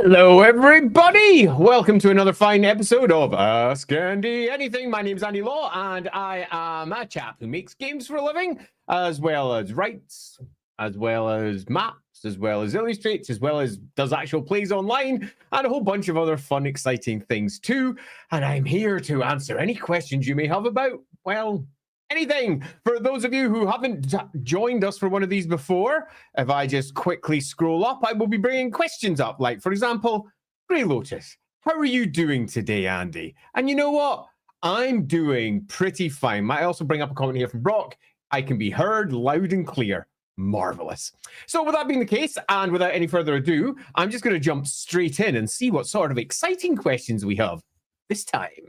Hello, everybody! Welcome to another fine episode of Ask Andy Anything. My name's Andy Law, and I am a chap who makes games for a living, as well as writes, as well as maps, as well as illustrates, as well as does actual plays online, and a whole bunch of other fun, exciting things too. And I'm here to answer any questions you may have about, well, anything. For those of you who haven't joined us for one of these before, if I just quickly scroll up, I will be bringing questions up. Like, for example, Grey Lotus, how are you doing today, Andy? And you know what? I'm doing pretty fine. Might also bring up a comment here from Brock. I can be heard loud and clear. Marvelous. So with that being the case, and without any further ado, I'm just going to jump straight in and see what sort of exciting questions we have this time.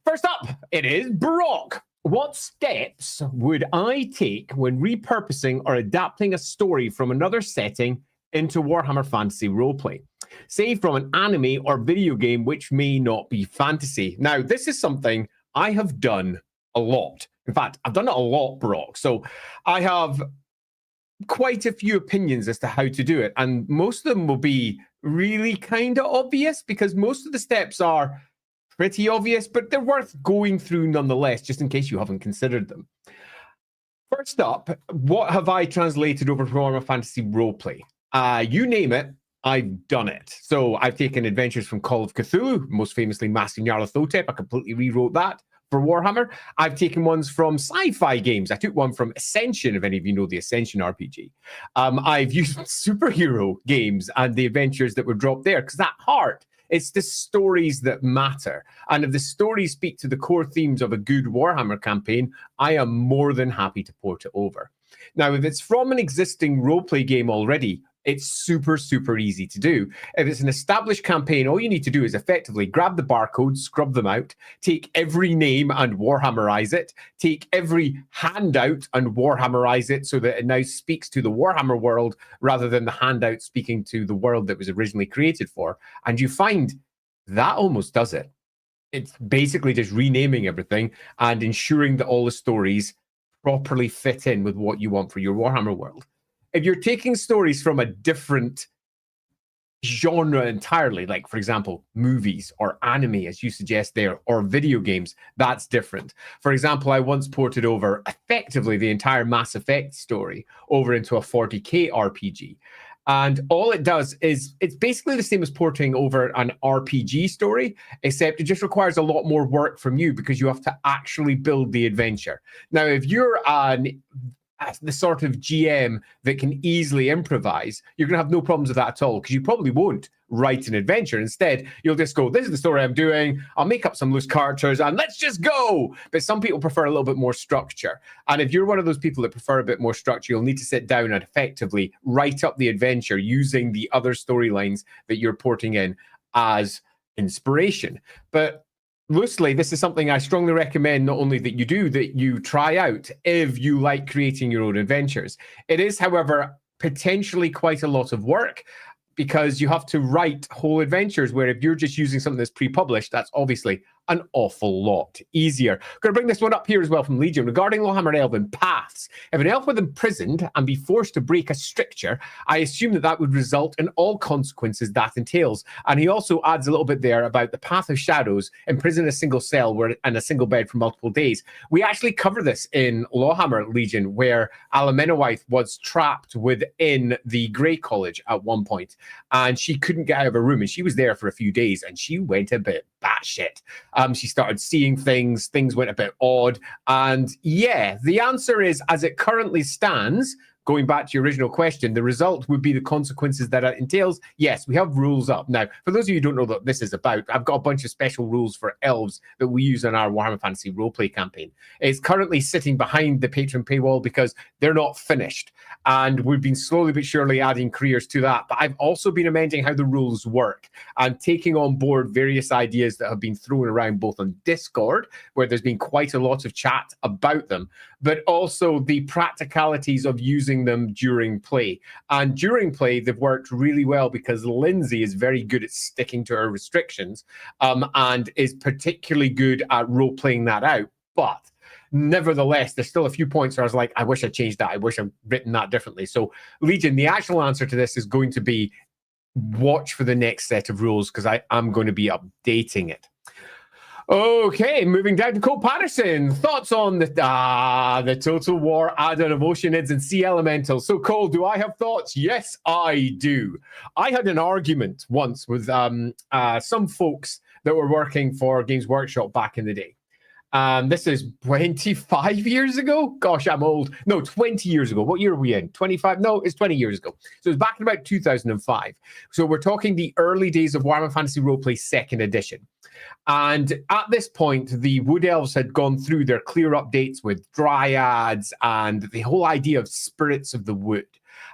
First up, it is Brock. What steps would I take when repurposing or adapting a story from another setting into Warhammer Fantasy Roleplay? Say from an anime or video game which may not be fantasy. Now, this is something I have done a lot. In fact, I've done it a lot, Brock. So I have quite a few opinions as to how to do it. And most of them will be really kind of obvious because most of the steps are pretty obvious, but they're worth going through nonetheless, just in case you haven't considered them. First up, what have I translated over from Warhammer Fantasy Roleplay? You name it, I've done it. So I've taken adventures from Call of Cthulhu, most famously Master Nyarlathotep. I completely rewrote that for Warhammer. I've taken ones from sci-fi games. I took one from Ascension, if any of you know the Ascension RPG. I've used superhero games and the adventures that were dropped there, because at heart, it's the stories that matter. And if the stories speak to the core themes of a good Warhammer campaign, I am more than happy to port it over. Now, if it's from an existing roleplay game already, it's super, super easy to do. If it's an established campaign, all you need to do is effectively grab the barcodes, scrub them out, take every name and Warhammerize it, take every handout and Warhammerize it so that it now speaks to the Warhammer world rather than the handout speaking to the world that was originally created for. And you find that almost does it. It's basically just renaming everything and ensuring that all the stories properly fit in with what you want for your Warhammer world. If you're taking stories from a different genre entirely, like, for example, movies or anime, as you suggest there, or video games, that's different. For example, I once ported over effectively the entire Mass Effect story over into a 40k RPG. And all it does is it's basically the same as porting over an RPG story, except it just requires a lot more work from you because you have to actually build the adventure. Now, if you're the sort of GM that can easily improvise, you're going to have no problems with that at all because you probably won't write an adventure. Instead, you'll just go, this is the story I'm doing. I'll make up some loose characters and let's just go. But some people prefer a little bit more structure. And if you're one of those people that prefer a bit more structure, you'll need to sit down and effectively write up the adventure using the other storylines that you're porting in as inspiration. But loosely, this is something I strongly recommend not only that you do, that you try out if you like creating your own adventures. It is, however, potentially quite a lot of work because you have to write whole adventures where if you're just using something that's pre-published, that's obviously an awful lot easier. Going to bring this one up here as well from Legion. Regarding LAWhammer Elven paths, if an elf was imprisoned and be forced to break a stricture, I assume that that would result in all consequences that entails. And he also adds a little bit there about the Path of Shadows, imprison in a single cell and a single bed for multiple days. We actually cover this in LAWhammer Legion, where Alamenowithe was trapped within the Grey College at one point, and she couldn't get out of her room, and she was there for a few days, and she went a bit batshit. She started seeing things went a bit odd. And yeah, the answer is, as it currently stands, going back to your original question, the result would be the consequences that it entails. Yes, we have rules up. Now, for those of you who don't know what this is about, I've got a bunch of special rules for elves that we use in our Warhammer Fantasy roleplay campaign. It's currently sitting behind the patron paywall because they're not finished. And we've been slowly but surely adding careers to that. But I've also been amending how the rules work and taking on board various ideas that have been thrown around both on Discord, where there's been quite a lot of chat about them, but also the practicalities of using them during play. And during play, they've worked really well because Lindsay is very good at sticking to her restrictions and is particularly good at role-playing that out. But nevertheless, there's still a few points where I was like, I wish I changed that. I wish I'd written that differently. So, Legion, the actual answer to this is going to be watch for the next set of rules because I'm going to be updating it. Okay, moving down to Cole Patterson. Thoughts on the Total War add-on of Oceanids and Sea Elementals. So, Cole, do I have thoughts? Yes, I do. I had an argument once with some folks that were working for Games Workshop back in the day. This is 25 years ago. Gosh, I'm old. No, 20 years ago. What year are we in? 25? No, it's 20 years ago. So it's back in about 2005. So we're talking the early days of Warhammer Fantasy Roleplay 2nd edition. And at this point, the Wood Elves had gone through their clear updates with Dryads and the whole idea of spirits of the wood,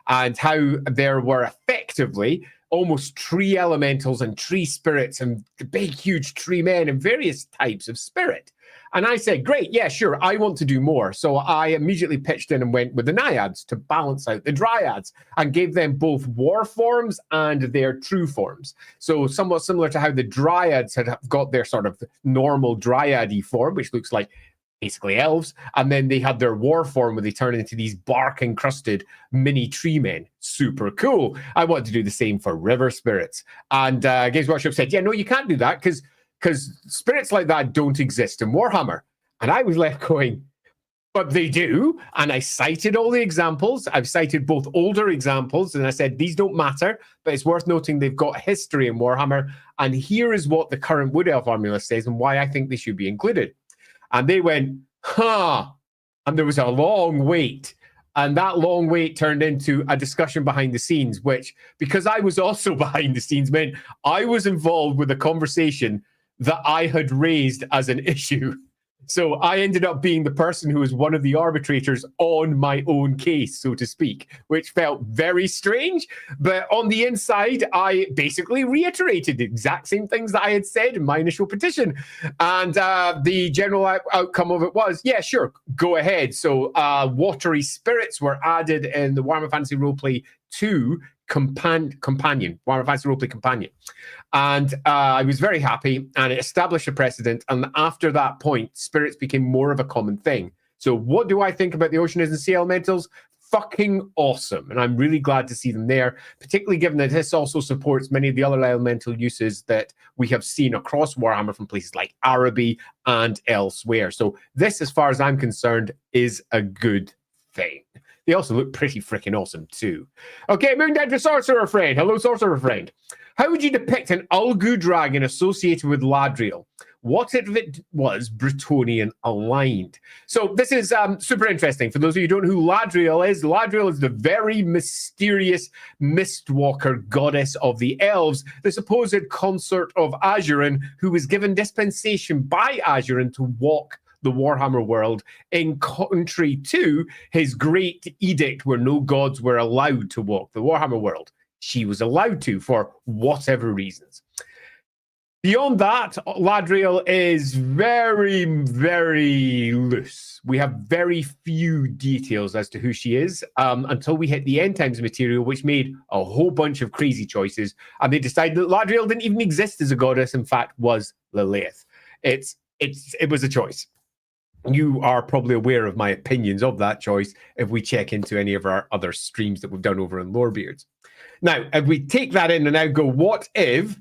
and how there were effectively almost tree elementals and tree spirits and big, huge tree men and various types of spirit. And I said, great, yeah, sure, I want to do more. So I immediately pitched in and went with the Naiads to balance out the Dryads and gave them both war forms and their true forms. So somewhat similar to how the Dryads had got their sort of normal Dryad-y form, which looks like basically elves, and then they had their war form where they turn into these bark-encrusted mini tree men. Super cool. I wanted to do the same for river spirits. And Games Workshop said, yeah, no, you can't do that because spirits like that don't exist in Warhammer. And I was left going, but they do. And I cited all the examples. I've cited both older examples, and I said, these don't matter, but it's worth noting they've got history in Warhammer. And here is what the current Wood Elf formula says and why I think they should be included. And they went, huh. And there was a long wait. And that long wait turned into a discussion behind the scenes, which, because I was also behind the scenes, meant I was involved with a conversation that I had raised as an issue. So I ended up being the person who was one of the arbitrators on my own case, so to speak, which felt very strange. But on the inside, I basically reiterated the exact same things that I had said in my initial petition. And the general outcome of it was, yeah, sure, go ahead. So watery spirits were added in the Warhammer Fantasy Roleplay 2 companion, Warhammer Fantasy Roleplay companion. And I was very happy, and it established a precedent. And after that point, spirits became more of a common thing. So what do I think about the Oceanids and Sea Elementals? Fucking awesome. And I'm really glad to see them there, particularly given that this also supports many of the other elemental uses that we have seen across Warhammer from places like Araby and elsewhere. So this, as far as I'm concerned, is a good thing. They also look pretty freaking awesome too. Okay, moving down to Sorcerer Friend. Hello, Sorcerer Friend. How would you depict an Ulgu dragon associated with Ladriel? What if it was Bretonnian aligned? So this is super interesting. For those of you who don't know who Ladriel is the very mysterious Mistwalker goddess of the elves, the supposed consort of Azurin, who was given dispensation by Azurin to walk the Warhammer world in contrary to his great edict where no gods were allowed to walk the Warhammer world. She was allowed to for whatever reasons. Beyond that, Ladriel is very, very loose. We have very few details as to who she is until we hit the End Times material, which made a whole bunch of crazy choices. And they decided that Ladriel didn't even exist as a goddess, in fact, was Lilith. It was a choice. You are probably aware of my opinions of that choice if we check into any of our other streams that we've done over in Lorebeards. Now, if we take that in and now go, what if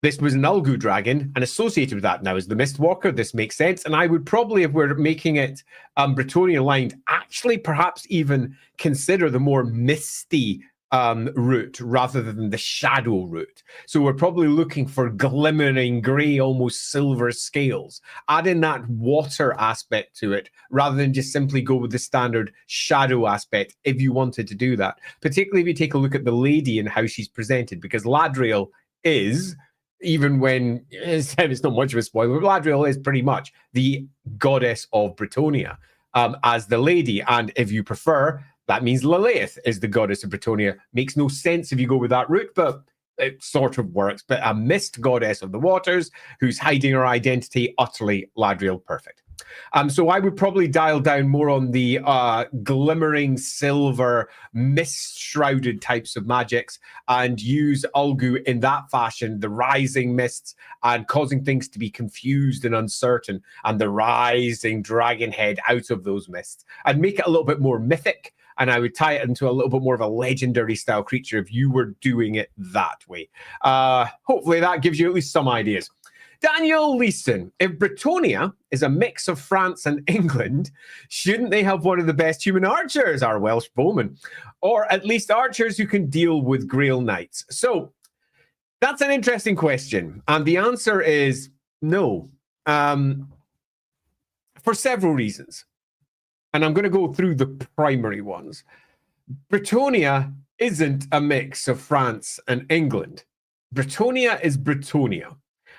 this was an Ulgu dragon and associated with that now is the Mistwalker? This makes sense. And I would probably, if we're making it Bretonnian aligned, actually perhaps even consider the more misty route rather than the shadow route. So we're probably looking for glimmering grey, almost silver scales. Add in that water aspect to it rather than just simply go with the standard shadow aspect if you wanted to do that. Particularly if you take a look at the lady and how she's presented, because Ladriel is, even when it's not much of a spoiler, Ladriel is pretty much the goddess of Bretonia as the lady. And if you prefer, that means Lilith is the goddess of Bretonia. Makes no sense if you go with that route, but it sort of works. But a mist goddess of the waters who's hiding her identity, utterly Ladriel perfect. So I would probably dial down more on the glimmering silver, mist-shrouded types of magics and use Ulgu in that fashion, the rising mists and causing things to be confused and uncertain, and the rising dragon head out of those mists, and make it a little bit more mythic and I would tie it into a little bit more of a legendary style creature if you were doing it that way. Hopefully that gives you at least some ideas. Daniel Leeson, if Bretonia is a mix of France and England, shouldn't they have one of the best human archers, our Welsh bowmen? Or at least archers who can deal with Grail Knights? So that's an interesting question. And the answer is no. For several reasons. And I'm going to go through the primary ones. Bretonia isn't a mix of France and England. Bretonia is Bretonia.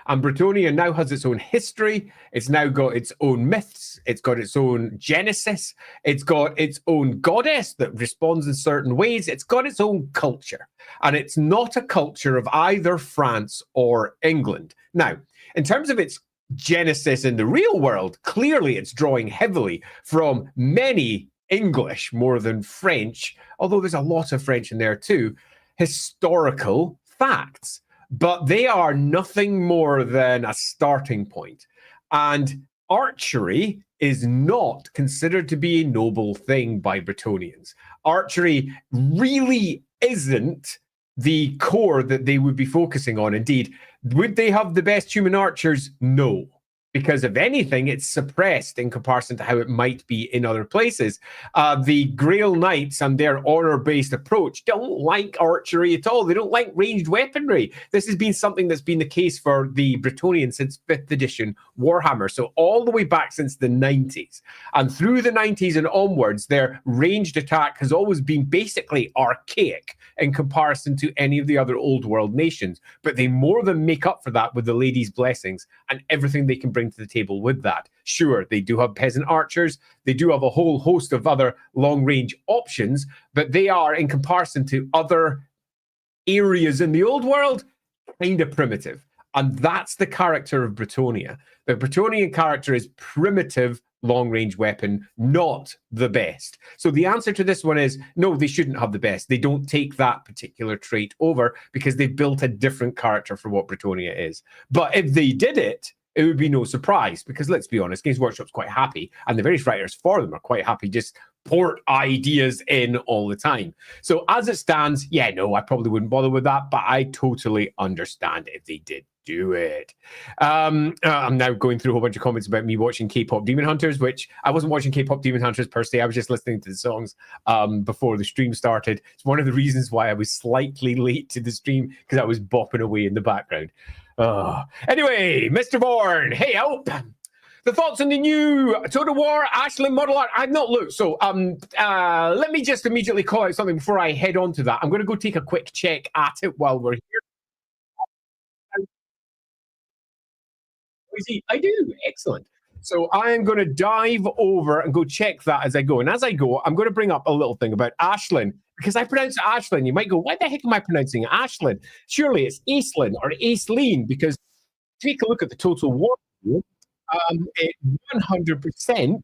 And Bretonia now has its own history. It's now got its own myths. It's got its own genesis. It's got its own goddess that responds in certain ways. It's got its own culture. And it's not a culture of either France or England. Now, in terms of its genesis in the real world, clearly it's drawing heavily from many English more than French, although there's a lot of French in there too, historical facts. But they are nothing more than a starting point. And archery is not considered to be a noble thing by Bretonians. Archery really isn't the core that they would be focusing on. Indeed, would they have the best human archers? No. Because if anything, it's suppressed in comparison to how it might be in other places. The Grail Knights and their honor-based approach don't like archery at all. They don't like ranged weaponry. This has been something that's been the case for the Bretonians since 5th edition Warhammer, so all the way back since the 90s. And through the 90s and onwards, their ranged attack has always been basically archaic in comparison to any of the other old world nations. But they more than make up for that with the Lady's Blessings and everything they can bring to the table with that. Sure, they do have peasant archers. They do have a whole host of other long-range options, but they are, in comparison to other areas in the old world, kind of primitive. And that's the character of Bretonia. The Bretonian character is primitive long-range weapon, not the best. So the answer to this one is no, they shouldn't have the best. They don't take that particular trait over because they've built a different character for what Bretonia is. But if they did it, it would be no surprise because let's be honest, Games Workshop's quite happy and the various writers for them are quite happy just port ideas in all the time. So as it stands, yeah, no, I probably wouldn't bother with that, but I totally understand if they did do it. I'm now going through a whole bunch of comments about me watching K-pop Demon Hunters, which I wasn't watching K-pop Demon Hunters per se. I was just listening to the songs before the stream started. It's one of the reasons why I was slightly late to the stream because I was bopping away in the background. Anyway, Mr. Bourne, hey, help. The thoughts on the new Total War Aislinn model art? I've not looked, so let me just immediately call out something before I head on to that. I'm going to go take a quick check at it while we're here. I do. Excellent. So I am going to dive over and go check that as I go. And as I go, I'm going to bring up a little thing about Aislinn because I pronounce it Aislinn. You might go, why the heck am I pronouncing it Aislinn? Surely it's Aislinn or Aislinn because take a look at the Total War. It 100%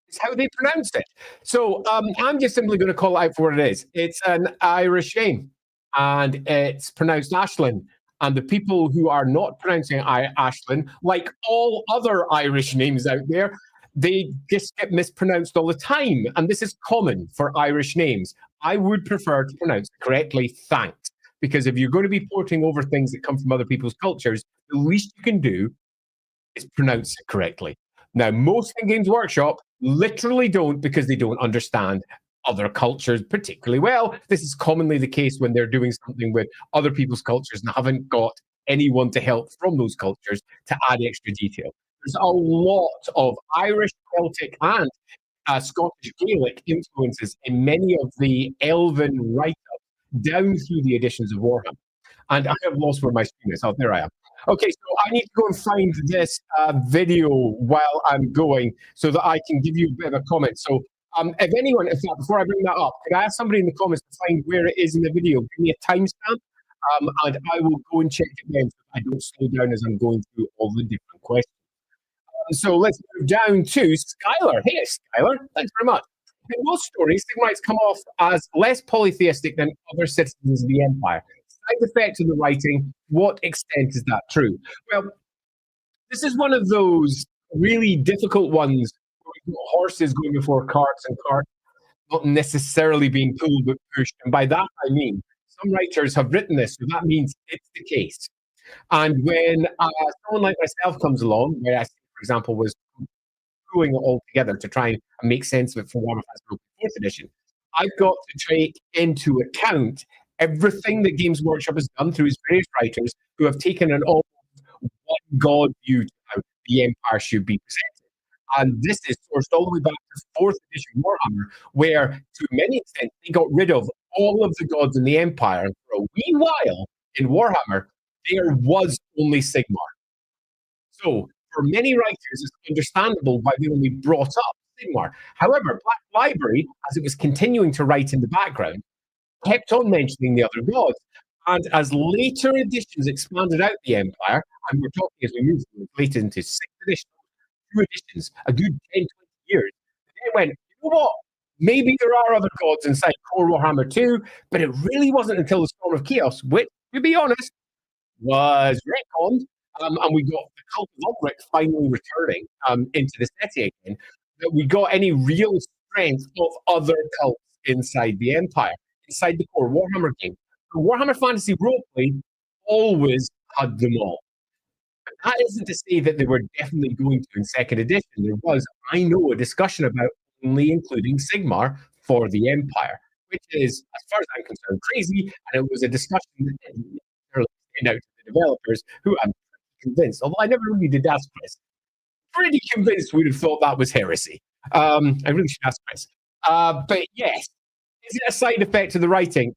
is how they pronounce it. So I'm just simply going to call it out for what it is. It's an Irish name and it's pronounced Aislinn. And the people who are not pronouncing Aislinn, like all other Irish names out there, they just get mispronounced all the time. And this is common for Irish names. I would prefer to pronounce it correctly, thanks. Because if you're going to be porting over things that come from other people's cultures, the least you can do is pronounce it correctly. Now, most in Games Workshop literally don't because they don't understand other cultures particularly well. This is commonly the case when they're doing something with other people's cultures and haven't got anyone to help from those cultures to add extra detail. There's a lot of Irish, Celtic, and Scottish Gaelic influences in many of the Elven write-ups down through the editions of Warhammer. And I have lost where my screen is. Oh, there I am. Okay, so I need to go and find this video while I'm going so that I can give you a bit of a comment. So if anyone, in fact, before I bring that up, could I ask somebody in the comments to find where it is in the video? Give me a timestamp, and I will go and check it then so I don't slow down as I'm going through all the different questions. So let's move down to Skylar. Hey, Skylar, thanks very much. In most stories, Sigmarites come off as less polytheistic than other citizens of the Empire. Side effect of the writing, what extent is that true? Well, this is one of those really difficult ones. Horses going before carts and carts. not necessarily being pulled but pushed. And by that I mean some writers have written this, so that means it's the case. And when someone like myself comes along, where I, for example, was pulling it all together to try and make sense of it for Warhammer 4th edition, I've got to take into account everything that Games Workshop has done through its various writers who have taken an almost one God view to how the Empire should be presented. And this is sourced all the way back to 4th edition Warhammer, where to many extent they got rid of all of the gods in the Empire. And for a wee while in Warhammer, there was only Sigmar. So for many writers, it's understandable why they only brought up Sigmar. However, Black Library, as it was continuing to write in the background, kept on mentioning the other gods. And as later editions expanded out the Empire, and we're talking as we move later into 6th edition, 2 editions, a good 10, 20 years, they went, you know what? Maybe there are other gods inside core Warhammer 2, but it really wasn't until the Storm of Chaos, which, to be honest, was retconned, and we got the cult of Ulric finally returning into the setting again, that we got any real strength of other cults inside the Empire, inside the core Warhammer game. The Warhammer Fantasy Roleplay always had them all. But that isn't to say that they were definitely going to in 2nd edition. There was, I know, a discussion about only including Sigmar for the Empire, which is, as far as I'm concerned, crazy, and it was a discussion that didn't necessarily stand out to the developers, who I'm convinced, although I never really did ask Chris, pretty convinced we'd have thought that was heresy. I really should ask Chris. But yes, is it a side effect of the writing?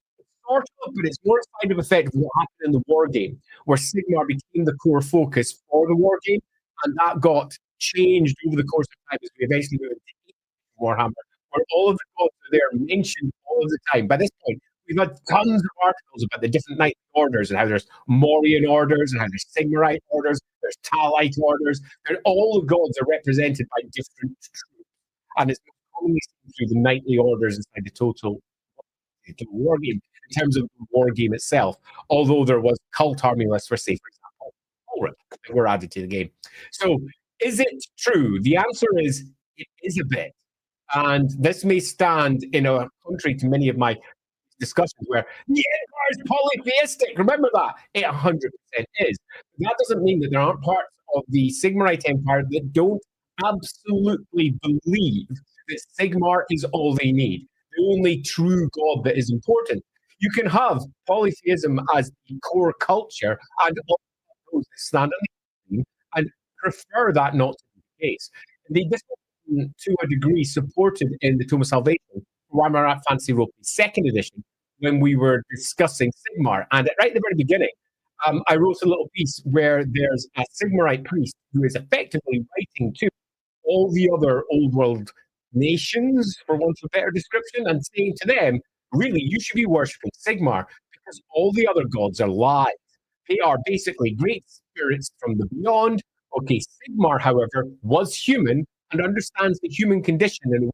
Sort of, but it's more a side of effect of what happened in the war game, where Sigmar became the core focus for the war game, and that got changed over the course of time as we eventually moved into Warhammer, where all of the gods are there mentioned all of the time. By this point, we've had tons of articles about the different knight orders and how there's Morian orders and how there's Sigmarite orders, there's Talite orders, and all the gods are represented by different troops. And it's commonly seen through the knightly orders inside the total war game in terms of the war game itself, although there was cult army lists for, say, for example, Ulric that were added to the game. So is it true? The answer is it is a bit. And this may stand in a contrary to many of my discussions where the Empire is polytheistic. Remember that? It 100% is. That doesn't mean that there aren't parts of the Sigmarite Empire that don't absolutely believe that Sigmar is all they need, the only true god that is important. You can have polytheism as the core culture and all those that stand on the and prefer that not to be the case. This was, to a degree, supported in the Tome of Salvation, Warhammer Fantasy Roleplay 2nd edition, when we were discussing Sigmar. And right at the very beginning, I wrote a little piece where there's a Sigmarite priest who is effectively writing to all the other old world nations, for want of a better description, and saying to them, really, you should be worshipping Sigmar because all the other gods are lies. They are basically great spirits from the beyond. Okay, Sigmar, however, was human and understands the human condition in a way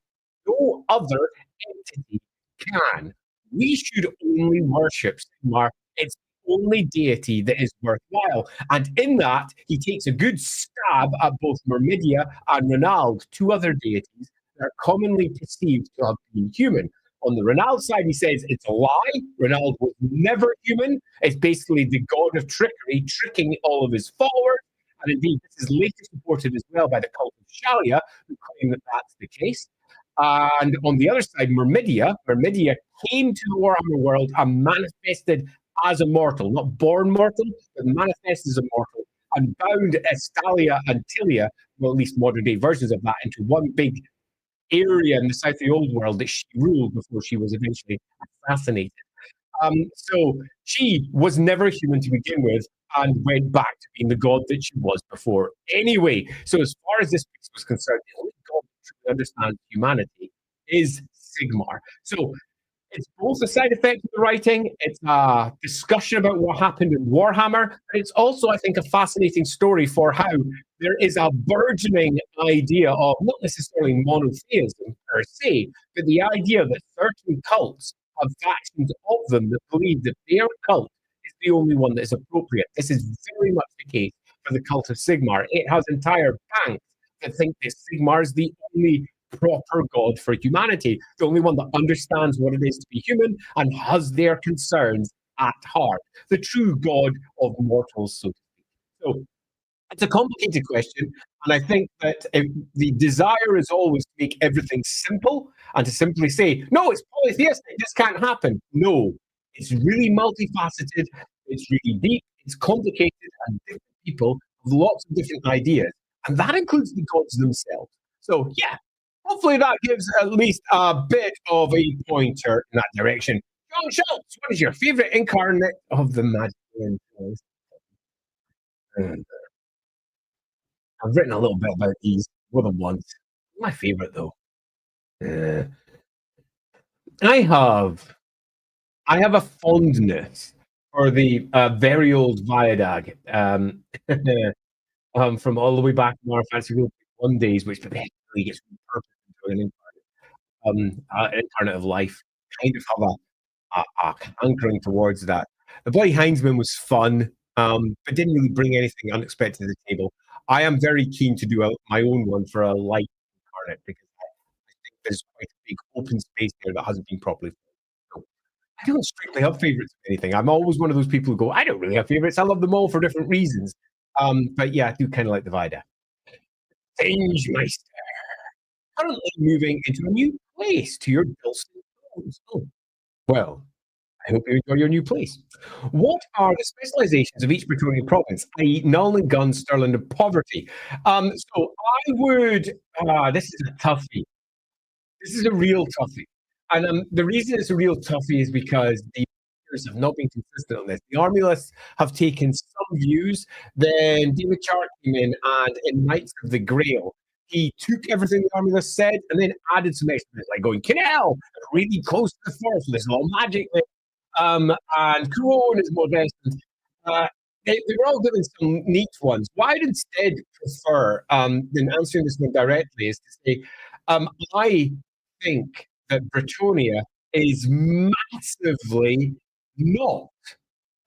no other entity can. We should only worship Sigmar. It's the only deity that is worthwhile. And in that, he takes a good stab at both Myrmidia and Renald, 2 other deities that are commonly perceived to have been human. On the Renald side, he says it's a lie. Renald was never human. It's basically the god of trickery, tricking all of his followers. And indeed, this is later supported as well by the cult of Shalia, who claim that that's the case. And on the other side, Myrmidia came to the Warhammer world and manifested as a mortal, not born mortal, but manifested as a mortal, and bound Estalia and Tilia, well, at least modern day versions of that, into one big area in the south of the old world that she ruled before she was eventually assassinated. So she was never human to begin with and went back to being the god that she was before anyway. So as far as this piece was concerned, the only god that truly understands humanity is Sigmar. So it's both a side effect of the writing, it's a discussion about what happened in Warhammer, but it's also, I think, a fascinating story for how there is a burgeoning idea of not necessarily monotheism per se, but the idea that certain cults have factions of them that believe that their cult is the only one that is appropriate. This is very much the case for the cult of Sigmar. It has entire banks that think that Sigmar is the only proper God for humanity, the only one that understands what it is to be human and has their concerns at heart, the true God of mortals, so to speak. So it's a complicated question, and I think that if the desire is always to make everything simple and to simply say, no, it's polytheistic, this can't happen. No, it's really multifaceted, it's really deep, it's complicated, and different people have lots of different ideas, and that includes the gods themselves. So, yeah, hopefully that gives at least a bit of a pointer in that direction. John Schultz, what is your favorite incarnate of the magic? I've written a little bit about these more than once. My favorite, though. Uh, I have I have a fondness for the very old Viadag from all the way back in our Fantasy Role 1 days, which eventually gets repurposed into an incarnate of life. Kind of have a hankering towards that. The Bloody Hindsman was fun, but didn't really bring anything unexpected to the table. I am very keen to do my own one for a light incarnate because I think there's quite a big open space there that hasn't been properly filled. So I don't strictly have favorites of anything. I'm always one of those people who go, I don't really have favorites. I love them all for different reasons. But yeah, I do kind of like the Vida. Singemeister. Currently moving into a new place to your Dulcet tones. Oh, well, I hope you enjoy your new place. What are the specializations of each Bretonian province, i.e., Null, Gun, Stirland, and Poverty? So I would. This is a toughie. This is a real toughie. And the reason it's a real toughie is because the authors have not been consistent on this. The army lists have taken some views. Then David Chart came in, and in Knights of the Grail, he took everything the army list said and then added some extra, like going Canal, really close to the forest. There's a lot of magic there. And Crone is more destined. They were all given some neat ones. What I'd instead prefer, than answering this one directly, is to say, I think that Bretonia is massively not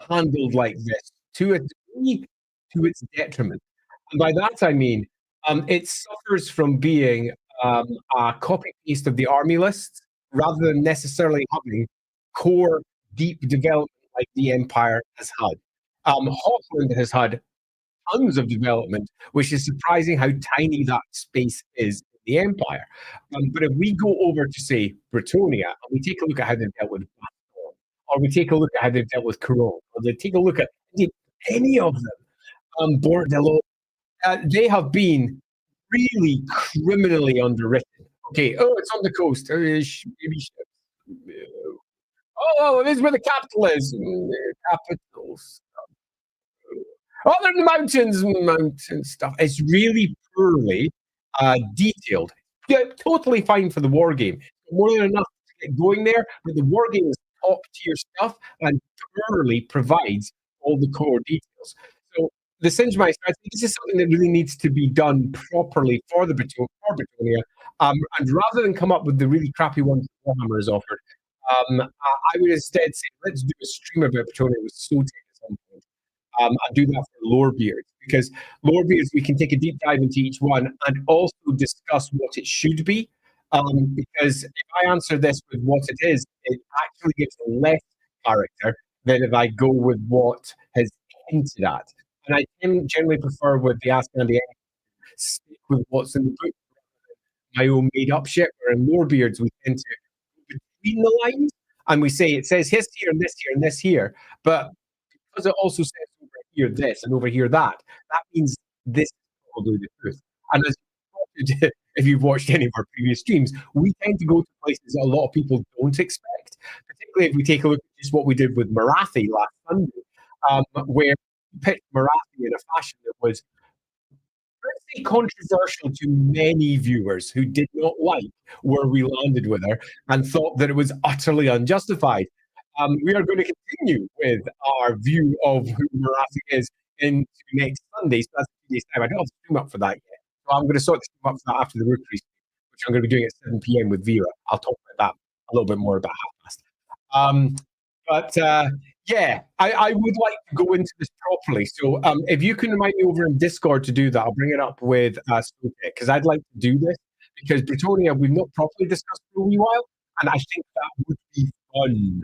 handled like this to a degree, to its detriment. And by that I mean, it suffers from being a copy paste of the army lists rather than necessarily having core deep development like the Empire has had. Hawkland has had tons of development, which is surprising how tiny that space is in the Empire. But if we go over to, say, Bretonia, and we take a look at how they've dealt with Bastion, or we take a look at how they've dealt with Corone, or they take a look at any of them, Bordello, they have been really criminally underwritten. Okay, oh, it's on the coast. Maybe ships. Oh, this is where the capital is. Capitals. Oh, they're in the mountains, mountain stuff. It's really poorly detailed. Yeah, totally fine for the war game. More than enough to get going there, but the war game is top tier stuff and poorly provides all the core details. So the Singemeister, I think this is something that really needs to be done properly for the Bretonia. And rather than come up with the really crappy ones that LAWhammer has offered, I would instead say, let's do a stream about Bretonia with Sotek at some point. And do that for Lorebeards, because Lorebeards, we can take a deep dive into each one and also discuss what it should be. Because if I answer this with what it is, it actually gives less character than if I go with what has hinted at. And I generally prefer with the Ask Andy stick with what's in the book, my own made up shit, where in Lorebeards we tend to go between the lines and we say it says this here and this here and this here, but because it also says over here this and over here that, that means this is probably the truth. And as if you've watched any of our previous streams, we tend to go to places that a lot of people don't expect, particularly if we take a look at just what we did with Marathi last Sunday, where we picked Marathi in a fashion that was, let's say, controversial to many viewers who did not like where we landed with her and thought that it was utterly unjustified. We are going to continue with our view of who Marathi is into next Sunday. So that's 2 days' time. I don't have to stream up for that yet. So I'm going to sort the stream up for that after the rookery, which I'm going to be doing at 7 p.m. with Vera. I'll talk about that a little bit more about half past. Yeah, I would like to go into this properly. So if you can remind me over in Discord to do that, I'll bring it up with Sotek, because I'd like to do this, because Bretonia we've not properly discussed for a wee while, and I think that would be fun.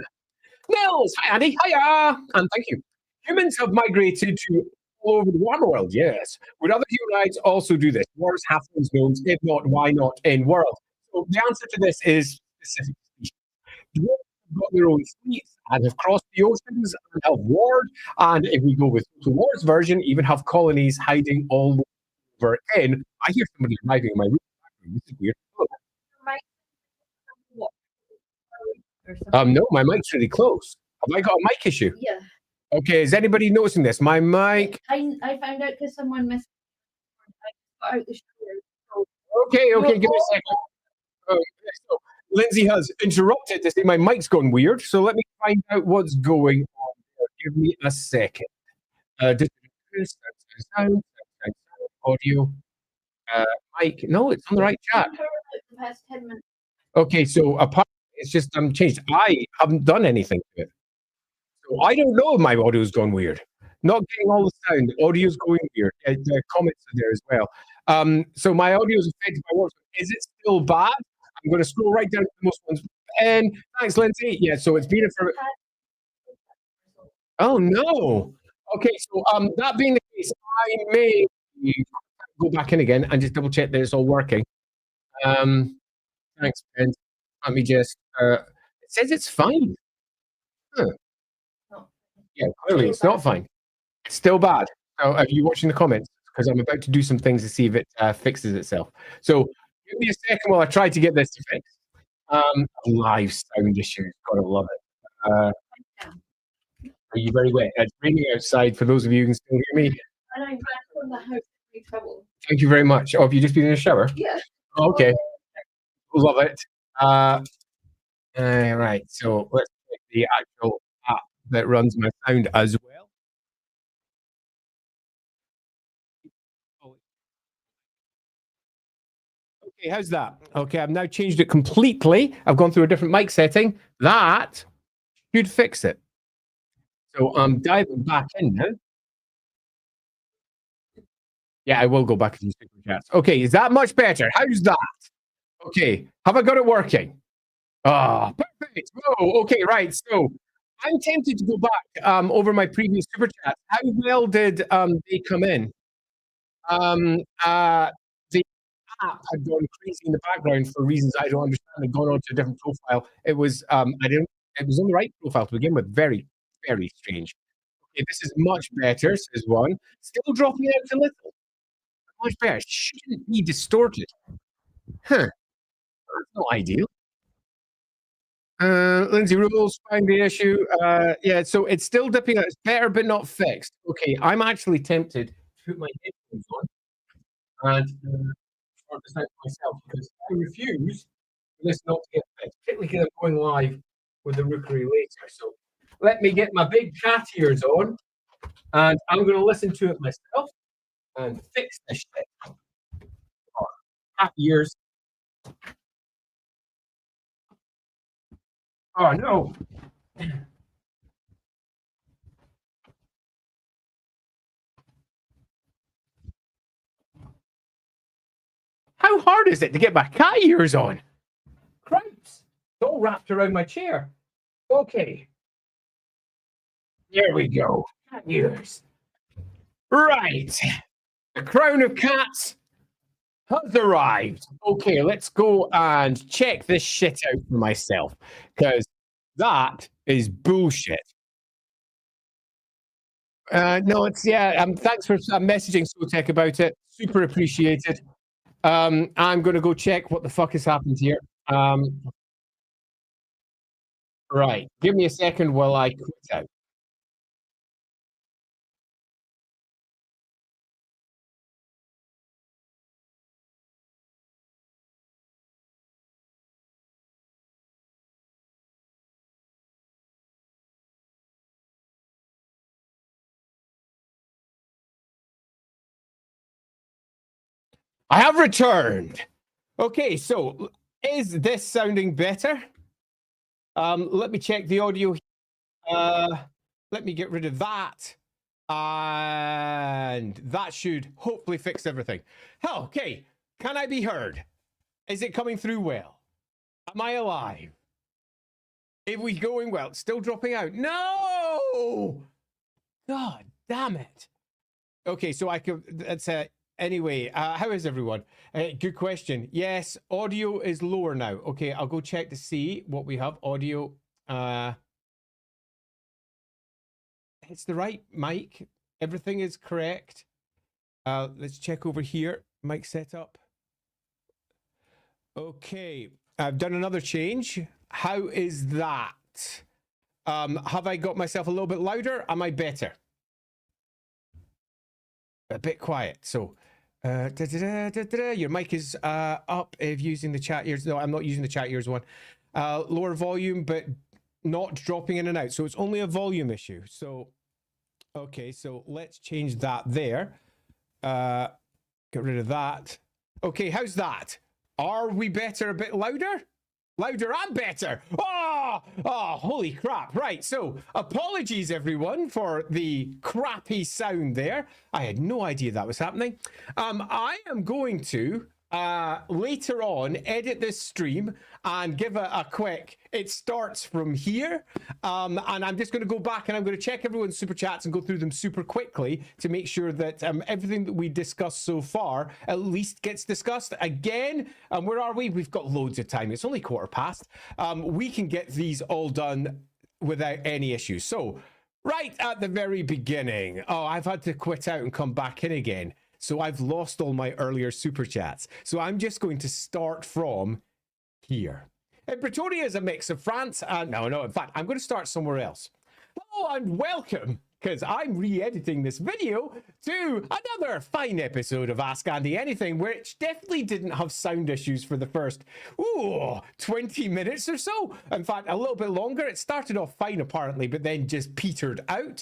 Nils, hi Andy, hiya, and thank you. Humans have migrated to all over the warmer world, yes. Would other humanoids also do this? Wars, halflings, gnomes, if not, why not in world? So the answer to this is specific species. Dwarves have got their own fleets and have crossed the oceans and have warred, and if we go with the Wars version, even have colonies hiding all over in. I hear somebody arriving in my room. This is weird. No, my mic's really close. Have I got a mic issue? Yeah. Okay, is anybody noticing this? My mic. I found out because someone messaged me. I got out the show. Okay, give me a second. So Lindsay has interrupted to say my mic's gone weird, so let me find out what's going on there. Give me a second. Sound, audio, mic. No, it's on the right chat. The past 10 minutes. Okay, so apart, it's just changed. I haven't done anything to it. So I don't know if my audio's gone weird. Not getting all the sound. The audio's going weird. The comments are there as well. So my audio's affected by what? Is it still bad? I'm going to scroll right down to the most ones. And thanks, Lindsay. Yeah, so it's been for. Oh no. Okay, so that being the case, I may go back in again and just double check that it's all working. Thanks, Ben. Let me just. It says it's fine. Huh. Yeah, clearly it's not fine. It's still bad. So are you watching the comments? Because I'm about to do some things to see if it fixes itself. So give me a second while I try to get this to fix. Live sound issues. Gotta love it. Are you very wet? It's raining outside for those of you who can still hear me. And I'm back from the house in trouble. Thank you very much. Oh, have you just been in the shower? Yeah. Okay. Love it. Right. So let's check the actual app that runs my sound as well. Okay, how's that? Okay, I've now changed it completely. I've gone through a different mic setting. That should fix it. So I'm diving back in now. Yeah, I will go back to super chats. Okay, is that much better? How's that? Okay, have I got it working? Ah, perfect. Whoa, okay, right. So I'm tempted to go back over my previous super chats. How well did they come in? The app had gone crazy in the background for reasons I don't understand. Had gone on to a different profile. It was It was on the right profile to begin with. Very, very strange. Okay, this is much better. Says one. Still dropping out a little. Much better. Shouldn't be distorted. Huh. That's not ideal. Lindsay rules, find the issue. Yeah, so it's still dipping out. It's better, but not fixed. Okay, I'm actually tempted to put my headphones on and sort this out myself because I refuse for this not to get fixed, particularly because I'm going live with the rookery later. So let me get my big cat ears on and I'm going to listen to it myself and fix this shit. Cat ears. Oh no. How hard is it to get my cat ears on? Cripes. It's all wrapped around my chair. Okay. There we go. Cat ears. Right. The crown of cats has arrived. Okay, let's go and check this shit out for myself. Because that is bullshit. No, it's thanks for messaging Sotek about it. Super appreciated. I'm gonna go check what the fuck has happened here. Right. Give me a second while I quit out. I have returned. Okay, so is this sounding better? Let me check the audio. Let me get rid of that. And that should hopefully fix everything. Okay, can I be heard? Is it coming through well? Am I alive? Are we going well? It's still dropping out. No! God damn it. Okay, so I could, that's anyway, how is everyone? Good question. Yes, audio is lower now. Okay, I'll go check to see what we have. Audio, it's the right mic. Everything is correct. Let's check over here. Mic setup. Okay, I've done another change. How is that? Have I got myself a little bit louder? Am I better? A bit quiet. So, your mic is up if using the chat ears. No, I'm not using the chat ears one. Lower volume, but not dropping in and out. So it's only a volume issue. So, okay, so let's change that there. Get rid of that. Okay, how's that? Are we better, a bit louder? Louder and better. Oh, holy crap. Right, so apologies, everyone, for the crappy sound there. I had no idea that was happening. I am going to, later on, edit this stream and give a quick, it starts from here. And I'm just going to go back and I'm going to check everyone's super chats and go through them super quickly to make sure that everything that we discussed so far at least gets discussed again. Where are we? We've got loads of time. It's only 1:15. We can get these all done without any issues. So right at the very beginning, I've had to quit out and come back in again. So I've lost all my earlier super chats. So I'm just going to start from here. Bretonia is a mix of France. No, in fact, I'm going to start somewhere else. Hello and welcome, because I'm re-editing this video, to another fine episode of Ask Andy Anything, which definitely didn't have sound issues for the first, 20 minutes or so. In fact, a little bit longer. It started off fine, apparently, but then just petered out.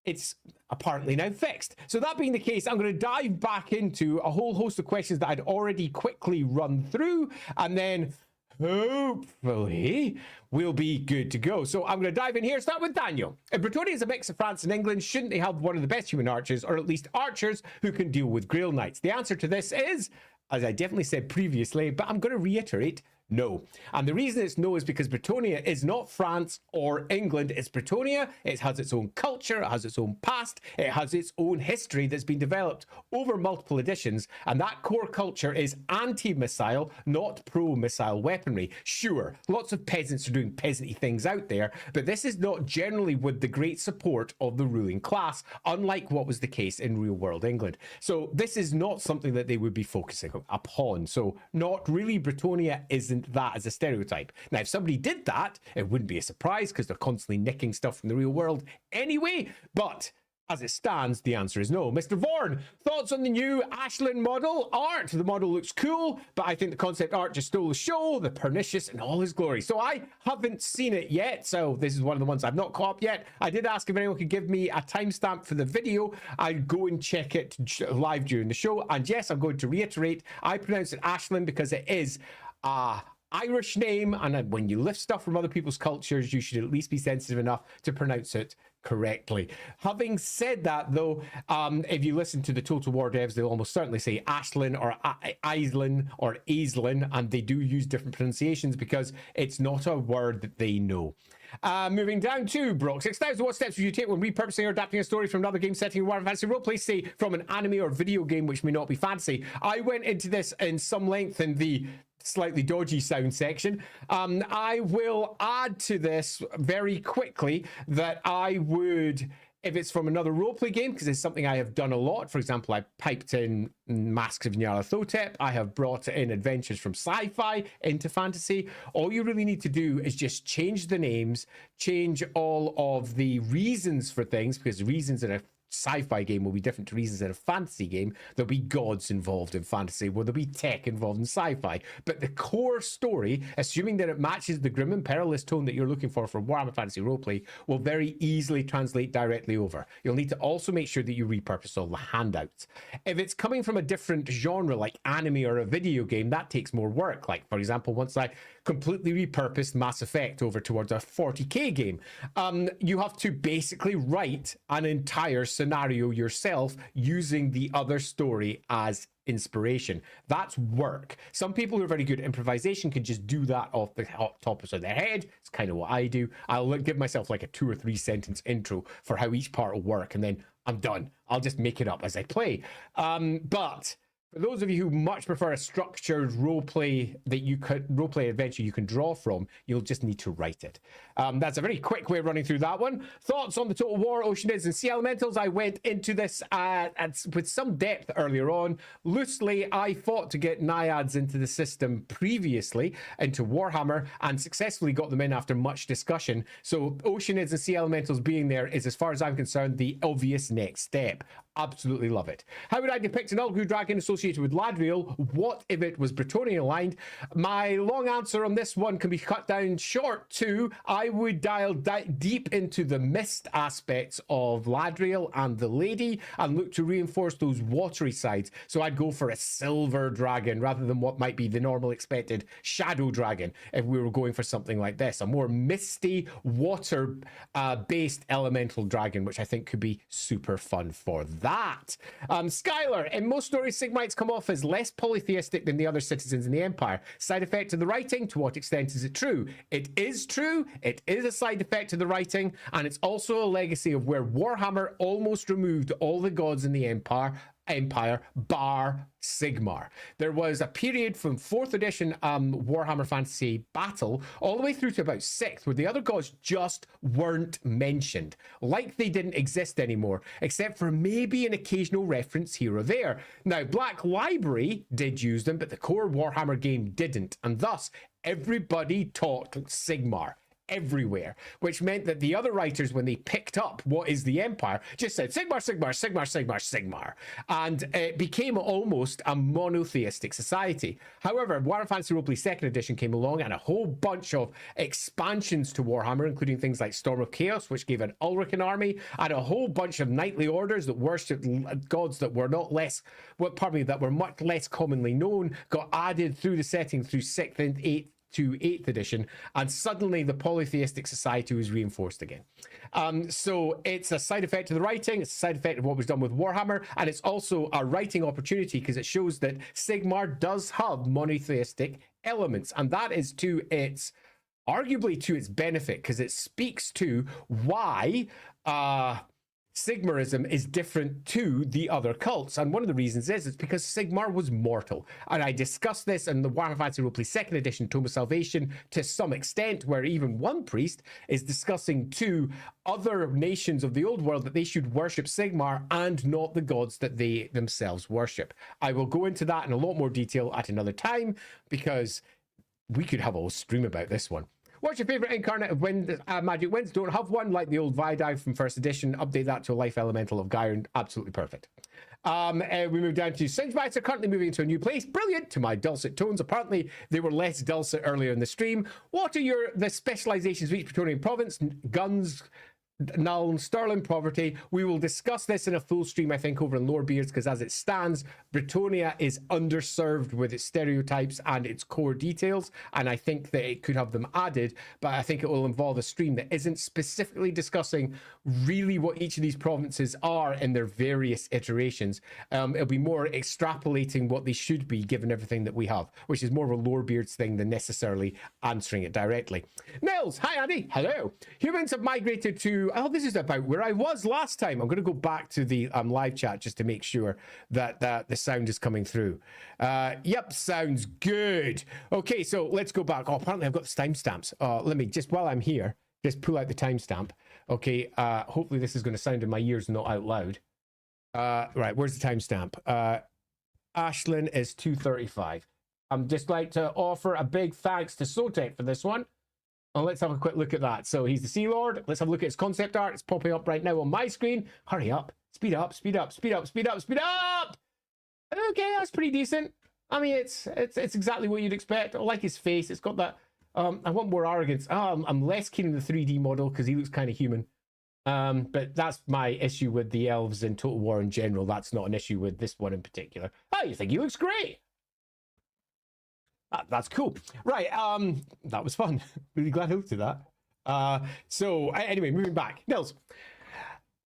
It's apparently now fixed. So that being the case, I'm going to dive back into a whole host of questions that I'd already quickly run through, and then hopefully we'll be good to go. So I'm going to dive in here. Start with Daniel. If Bretonia is a mix of France and England, shouldn't they have one of the best human archers, or at least archers who can deal with Grail Knights? The answer to this is, as I definitely said previously, but I'm going to reiterate, no. And the reason it's no is because Bretonia is not France or England. It's Bretonia. It has its own culture. It has its own past. It has its own history that's been developed over multiple editions. And that core culture is anti-missile, not pro-missile weaponry. Sure, lots of peasants are doing peasanty things out there, but this is not generally with the great support of the ruling class, unlike what was the case in real world England. So this is not something that they would be focusing upon. So not really. Bretonia isn't that as a stereotype. Now, if somebody did that, it wouldn't be a surprise because they're constantly nicking stuff from the real world anyway. But as it stands, the answer is no. Mr. Vorn, thoughts on the new Aislinn model art? The model looks cool, but I think the concept art just stole the show, the pernicious in all his glory. So I haven't seen it yet, so this is one of the ones I've not caught up yet. I did ask if anyone could give me a timestamp for the video. I'd go and check it live during the show. And yes, I'm going to reiterate, I pronounce it Aislinn because it is Irish name, and when you lift stuff from other people's cultures, you should at least be sensitive enough to pronounce it correctly. Having said that, though, if you listen to the Total War devs, they'll almost certainly say Aislinn or Aislinn or Aislinn, and they do use different pronunciations because it's not a word that they know. Moving down to Brock 6000. What steps would you take when repurposing or adapting a story from another game setting in Warhammer Fantasy Roleplay, say from an anime or video game which may not be fantasy? I went into this in some length in the slightly dodgy sound section. I will add to this very quickly that I would, if it's from another roleplay game, because it's something I have done a lot. For example, I piped in Masks of Nyarlathotep. I have brought in adventures from sci-fi into fantasy. All you really need to do is just change the names, change all of the reasons for things, because reasons in a sci-fi game will be different to reasons in a fantasy game. There'll be gods involved in fantasy, well, there'll be tech involved in sci-fi, but the core story, assuming that it matches the grim and perilous tone that you're looking for Warhammer Fantasy Roleplay, will very easily translate directly over. You'll need to also make sure that you repurpose all the handouts. If it's coming from a different genre like anime or a video game, that takes more work. Like, for example, once I completely repurposed Mass Effect over towards a 40k game. You have to basically write an entire scenario yourself using the other story as inspiration. That's work. Some people who are very good at improvisation can just do that off the top of their head. It's kind of what I do. I'll give myself like a 2 or 3 sentence intro for how each part will work, and then I'm done. I'll just make it up as I play. But for those of you who much prefer a structured roleplay adventure you can draw from, you'll just need to write it. That's a very quick way of running through that one. Thoughts on the Total War, Oceanids, and Sea Elementals? I went into this with some depth earlier on. Loosely, I fought to get Naiads into the system previously, into Warhammer, and successfully got them in after much discussion. So Oceanids and Sea Elementals being there is, as far as I'm concerned, the obvious next step. Absolutely love it. How would I depict an Ulgu dragon associated with Ladriel? What if it was Bretonia aligned? My long answer on this one can be cut down short to I would dial deep into the mist aspects of Ladriel and the lady and look to reinforce those watery sides. So I'd go for a silver dragon rather than what might be the normal expected shadow dragon if we were going for something like this. A more misty, water based elemental dragon, which I think could be super fun for that. Skylar, in most stories, Sigmarites come off as less polytheistic than the other citizens in the Empire. Side effect of the writing, to what extent is it true? It is true, it is a side effect of the writing, and it's also a legacy of where Warhammer almost removed all the gods in the Empire bar Sigmar. There was a period from 4th edition Warhammer Fantasy Battle all the way through to about 6th where the other gods just weren't mentioned, like they didn't exist anymore, except for maybe an occasional reference here or there. Now, Black Library did use them, but the core Warhammer game didn't, and thus everybody talked Sigmar everywhere, which meant that the other writers, when they picked up what is the Empire, just said Sigmar, Sigmar, Sigmar, Sigmar, Sigmar, and it became almost a monotheistic society. However, Warhammer Fantasy Roleplay 2nd edition came along, and a whole bunch of expansions to Warhammer, including things like Storm of Chaos, which gave an Ulric an army, and a whole bunch of knightly orders that worshipped gods that were that were much less commonly known, got added through the setting through 6th and 8th to 8th edition, and suddenly the polytheistic society was reinforced again. So it's a side effect of the writing, it's a side effect of what was done with Warhammer, and it's also a writing opportunity because it shows that Sigmar does have monotheistic elements, and that is arguably to its benefit, because it speaks to why Sigmarism is different to the other cults, and one of the reasons is because Sigmar was mortal, and I discussed this in the Warhammer Fantasy Roleplay 2nd edition Tome of Salvation to some extent, where even one priest is discussing to other nations of the old world that they should worship Sigmar and not the gods that they themselves worship. I will go into that in a lot more detail at another time, because we could have a whole stream about this one. What's your favourite incarnate of wind? Magic Winds? Don't have one, like the old Vidive from 1st edition. Update that to a life elemental of Gyron. Absolutely perfect. We move down to Sigmarites are currently moving into a new place. Brilliant, to my dulcet tones. Apparently, they were less dulcet earlier in the stream. What are the specializations of each Bretonnian province? Guns, Null, Sterling, Poverty. We will discuss this in a full stream, I think, over in Lorebeards, because as it stands, Bretonia is underserved with its stereotypes and its core details, and I think that it could have them added, but I think it will involve a stream that isn't specifically discussing really what each of these provinces are in their various iterations. It'll be more extrapolating what they should be given everything that we have, which is more of a Lorebeards thing than necessarily answering it directly. Nils, hi Andy, hello. Humans have migrated to, oh, this is about where I was last time. I'm going to go back to the live chat just to make sure that the sound is coming through. Yep, sounds good. Okay, so let's go back. Oh, apparently I've got the timestamps. Let me, just while I'm here, just pull out the timestamp. Okay, hopefully this is going to sound in my ears, not out loud. Right, where's the timestamp? Ashlyn is 2:35. I'm just like to offer a big thanks to Sotek for this one. And let's have a quick look at that. So he's the Sea Lord. Let's have a look at his concept art. It's popping up right now on my screen. Hurry up. Speed up, speed up, speed up, speed up, speed up. Okay, that's pretty decent. I mean, it's exactly what you'd expect. I like his face. It's got that. I want more arrogance. I'm less keen on the 3D model because he looks kind of human. But that's my issue with the elves in Total War in general. That's not an issue with this one in particular. Oh, you think he looks great? That's cool. Right. That was fun. Really glad I looked at that. So anyway, moving back. Nils.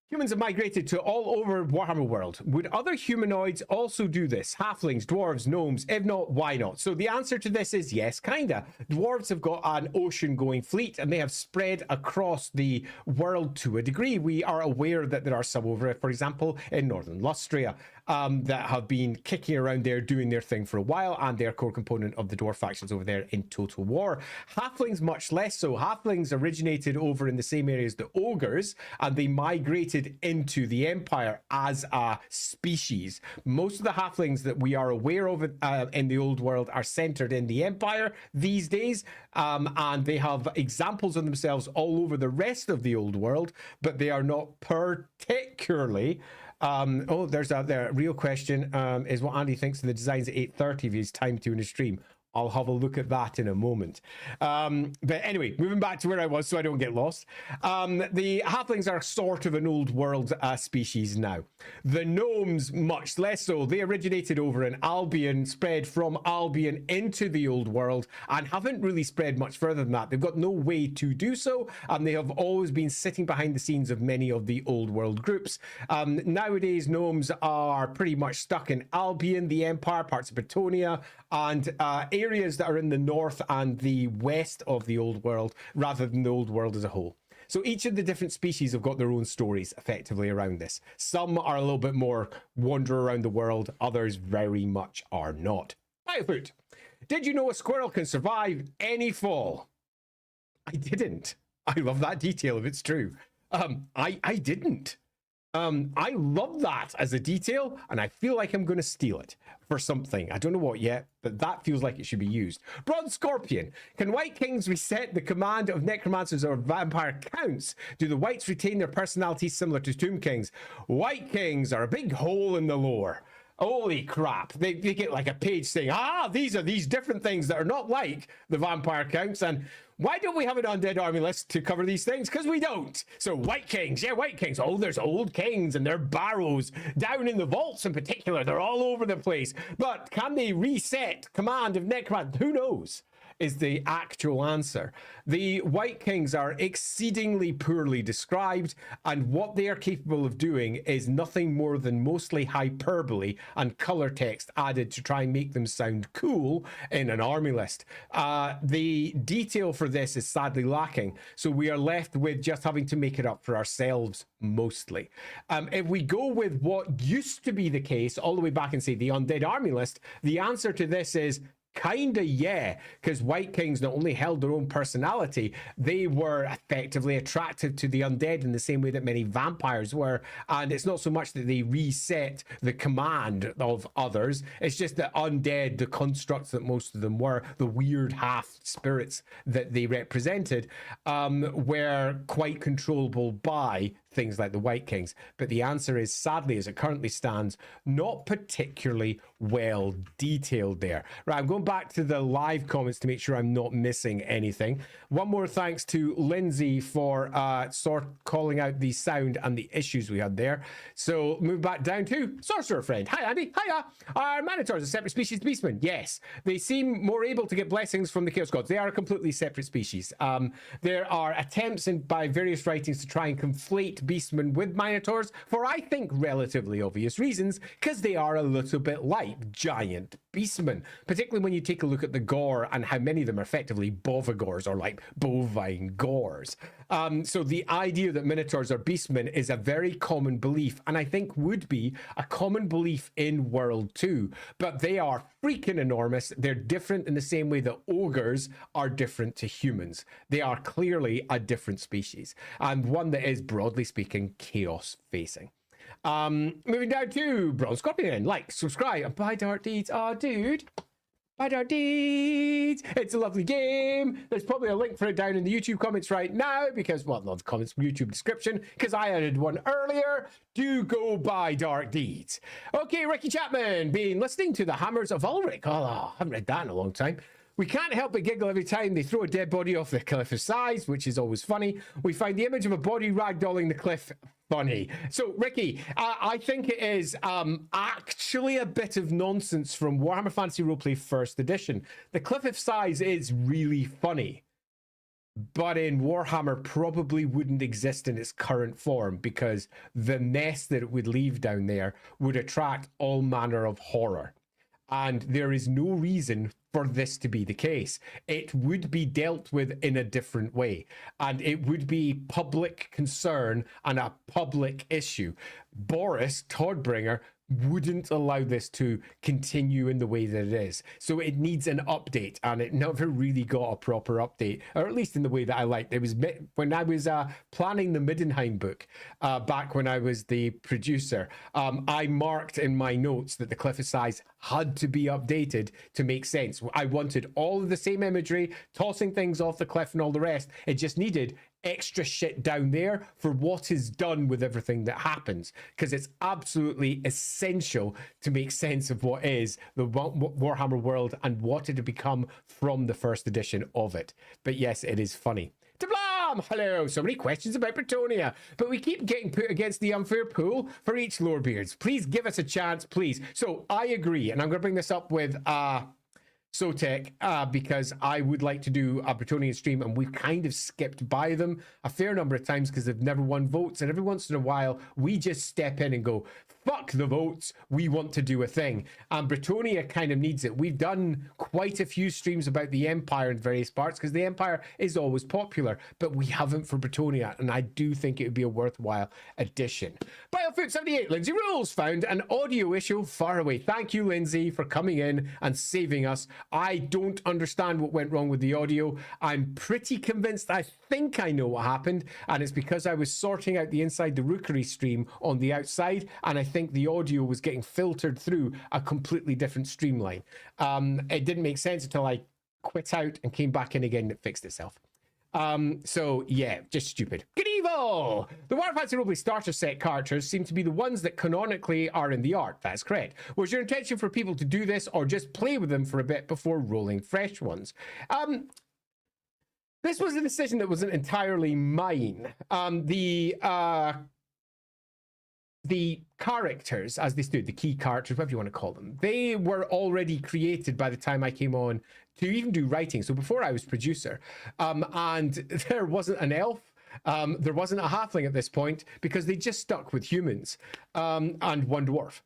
Humans have migrated to all over Warhammer world. Would other humanoids also do this? Halflings, dwarves, gnomes? If not, why not? So the answer to this is yes, kinda. Dwarves have got an ocean-going fleet, and they have spread across the world to a degree. We are aware that there are some over, for example, in Northern Lustria, that have been kicking around there, doing their thing for a while, and they're a core component of the dwarf factions over there in Total War. Halflings, much less so. Halflings originated over in the same area as the ogres, and they migrated into the Empire as a species. Most of the halflings that we are aware of in the old world are centered in the Empire these days, and they have examples of themselves all over the rest of the old world, but they are not particularly there's a real question, is what Andy thinks of the designs at 8:30 if he's time to in a stream. I'll have a look at that in a moment. But anyway, moving back to where I was so I don't get lost. The halflings are sort of an old world species now. The gnomes, much less so. They originated over in Albion, spread from Albion into the old world, and haven't really spread much further than that. They've got no way to do so, and they have always been sitting behind the scenes of many of the old world groups. Nowadays, gnomes are pretty much stuck in Albion, the Empire, parts of Bretonia, and areas that are in the north and the west of the old world, rather than the old world as a whole. So each of the different species have got their own stories effectively around this. Some are a little bit more wander around the world, others very much are not. Biofoot. Did you know a squirrel can survive any fall? I didn't. I love that detail if it's true. I didn't. I love that as a detail, and I feel like I'm going to steal it for something. I don't know what yet, but that feels like it should be used. Bronze Scorpion. Can Wight Kings reset the command of necromancers or vampire counts? Do the Wights retain their personalities similar to Tomb Kings? Wight Kings are a big hole in the lore. Holy crap. They get like a page saying, these are these different things that are not like the vampire counts, and why don't we have an undead army list to cover these things? Because we don't. So Wight Kings, yeah, Wight Kings. Oh, there's old kings and their barrows down in the vaults in particular. They're all over the place. But can they reset command of necromancy? Who knows? Is the actual answer. The Wight Kings are exceedingly poorly described, and what they are capable of doing is nothing more than mostly hyperbole and color text added to try and make them sound cool in an army list. The detail for this is sadly lacking, so we are left with just having to make it up for ourselves mostly. If we go with what used to be the case all the way back and say the undead army list, the answer to this is kinda yeah, because Wight Kings not only held their own personality, they were effectively attracted to the undead in the same way that many vampires were. And it's not so much that they reset the command of others, it's just that undead, the constructs that most of them were, the weird half spirits that they represented, were quite controllable by things like the Wight Kings. But the answer is, sadly, as it currently stands, not particularly well detailed there. Right, I'm going back to the live comments to make sure I'm not missing anything. One more thanks to Lindsay for calling out the sound and the issues we had there. So move back down to Sorcerer Friend. Hi, Andy. Hiya. Are Minotaurs a separate species to Beastmen? Yes. They seem more able to get blessings from the Chaos Gods. They are a completely separate species. There are attempts by various writings to try and conflate Beastmen with Minotaurs for, I think, relatively obvious reasons, because they are a little bit like giant Beastmen, particularly when you take a look at the gore and how many of them are effectively bovagores, or like bovine gores. So the idea that Minotaurs are Beastmen is a very common belief, and I think would be a common belief in World 2, but they are freaking enormous. They're different in the same way that ogres are different to humans. They are clearly a different species, and one that is, broadly speaking, chaos facing. Moving down to Bronze Scorpion. Like, subscribe, and buy Dark Deeds. Oh, dude. Buy Dark Deeds. It's a lovely game. There's probably a link for it down in the YouTube comments right now, because, well, not the comments, YouTube description, because I added one earlier. Do go buy Dark Deeds. Okay, Ricky Chapman, been listening to the Hammers of Ulric. Oh, I haven't read that in a long time. We can't help but giggle every time they throw a dead body off the cliff of size, which is always funny. We find the image of a body ragdolling the cliff funny. So, Ricky, I think it is actually a bit of nonsense from Warhammer Fantasy Roleplay First Edition. The cliff of size is really funny, but in Warhammer probably wouldn't exist in its current form because the mess that it would leave down there would attract all manner of horror. And there is no reason for this to be the case. It would be dealt with in a different way, and it would be public concern and a public issue. Boris Todbringer wouldn't allow this to continue in the way that it is. So it needs an update, and it never really got a proper update, or at least in the way that I liked. It was when I was planning the Middenheim book, back when I was the producer, I marked in my notes that the cliff of size had to be updated to make sense. I wanted all of the same imagery, tossing things off the cliff and all the rest. It just needed extra shit down there for what is done with everything that happens, because it's absolutely essential to make sense of what is the Warhammer world and what it had become from the first edition of it. But yes, it is funny. Tablam! Hello! So many questions about Bretonia, but we keep getting put against the unfair pool for each Lorebeards. Please give us a chance, please. So I agree, and I'm going to bring this up with Sotek, because I would like to do a Bretonian stream, and we've kind of skipped by them a fair number of times because they've never won votes, and every once in a while we just step in and go, fuck the votes, we want to do a thing. And Bretonia kind of needs it. We've done quite a few streams about the Empire in various parts because the Empire is always popular, but we haven't for Bretonia, and I do think it would be a worthwhile addition. Biofoot78, Lindsay Rules found an audio issue far away. Thank you, Lindsay, for coming in and saving us. I don't understand what went wrong with the audio. I'm pretty convinced I think I know what happened, and it's because I was sorting out the Inside the Rookery stream on the outside, and I think the audio was getting filtered through a completely different streamline. It didn't make sense until I quit out and came back in again and it fixed itself. So yeah, just stupid. Good evil! The Warhammer Fantasy Roleplay starter set characters seem to be the ones that canonically are in the art. That's correct. Was your intention for people to do this or just play with them for a bit before rolling fresh ones? This was a decision that wasn't entirely mine. The characters, as they stood, the key characters, whatever you want to call them, they were already created by the time I came on to even do writing. So before I was producer, and there wasn't an elf, there wasn't a halfling at this point because they just stuck with humans, and one dwarf.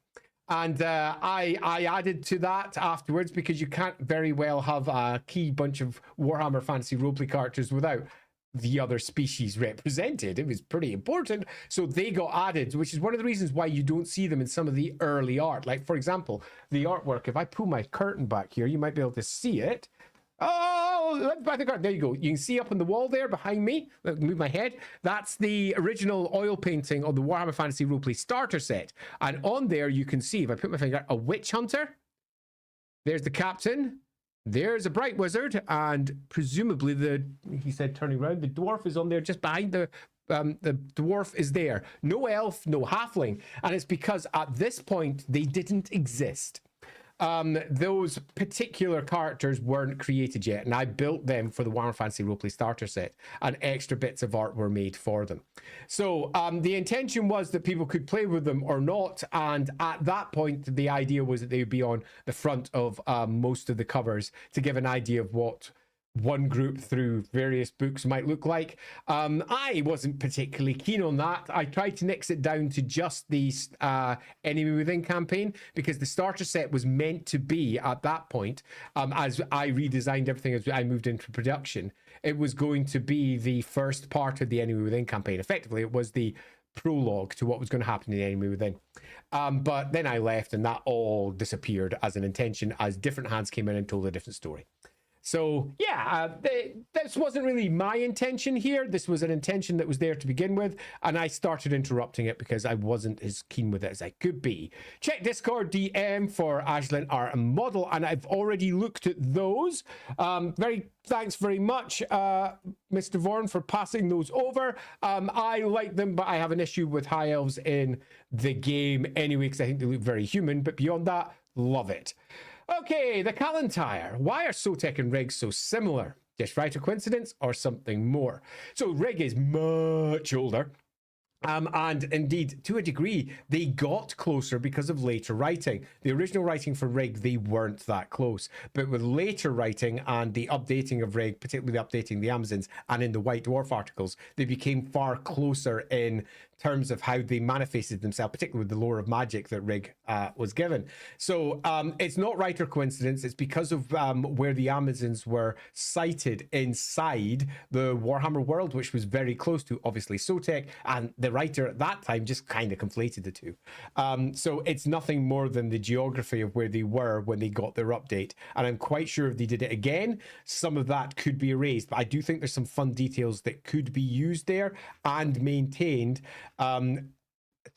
And I added to that afterwards because you can't very well have a key bunch of Warhammer Fantasy Roleplay characters without the other species represented. It was pretty important, so they got added, which is one of the reasons why you don't see them in some of the early art. Like, for example, the artwork, if I pull my curtain back here, you might be able to see it. Oh, let's back the curtain. There you go. You can see up on the wall there behind me. Let me move my head. That's the original oil painting of the Warhammer Fantasy Roleplay starter set, and on there you can see, if I put my finger, a witch hunter. There's the captain. There's a bright wizard, and presumably he said turning around, the dwarf is on there just behind the dwarf is there. No elf, no halfling, and it's because at this point they didn't exist. Those particular characters weren't created yet, and I built them for the Warhammer Fantasy Roleplay starter set, and extra bits of art were made for them. So the intention was that people could play with them or not, and at that point the idea was that they would be on the front of most of the covers to give an idea of what one group through various books might look like. I wasn't particularly keen on that. I tried to nix it down to just the Enemy Within campaign, because the starter set was meant to be, at that point, as I redesigned everything as I moved into production, it was going to be the first part of the Enemy Within campaign. Effectively, it was the prologue to what was going to happen in the Enemy Within. But then I left, and that all disappeared as an intention, as different hands came in and told a different story. So yeah, this wasn't really my intention here. This was an intention that was there to begin with, and I started interrupting it because I wasn't as keen with it as I could be. Check Discord DM for Aislinn art and model, and I've already looked at those. Thanks very much, Mr. Vorn, for passing those over. I like them, but I have an issue with high elves in the game anyway, because I think they look very human, but beyond that, love it. Okay, the Calentire. Why are Sotek and Rigg so similar? Just right, a coincidence or something more? So Rigg is much older, And indeed, to a degree, they got closer because of later writing. The original writing for Rigg, they weren't that close. But with later writing and the updating of Rigg, particularly updating the Amazons and in the White Dwarf articles, they became far closer in terms of how they manifested themselves, particularly with the lore of magic that Rigg was given. So it's not right or coincidence. It's because of where the Amazons were sited inside the Warhammer world, which was very close to, obviously, Sotek, and the writer at that time just kind of conflated the two. So it's nothing more than the geography of where they were when they got their update. And I'm quite sure if they did it again, some of that could be erased. But I do think there's some fun details that could be used there and maintained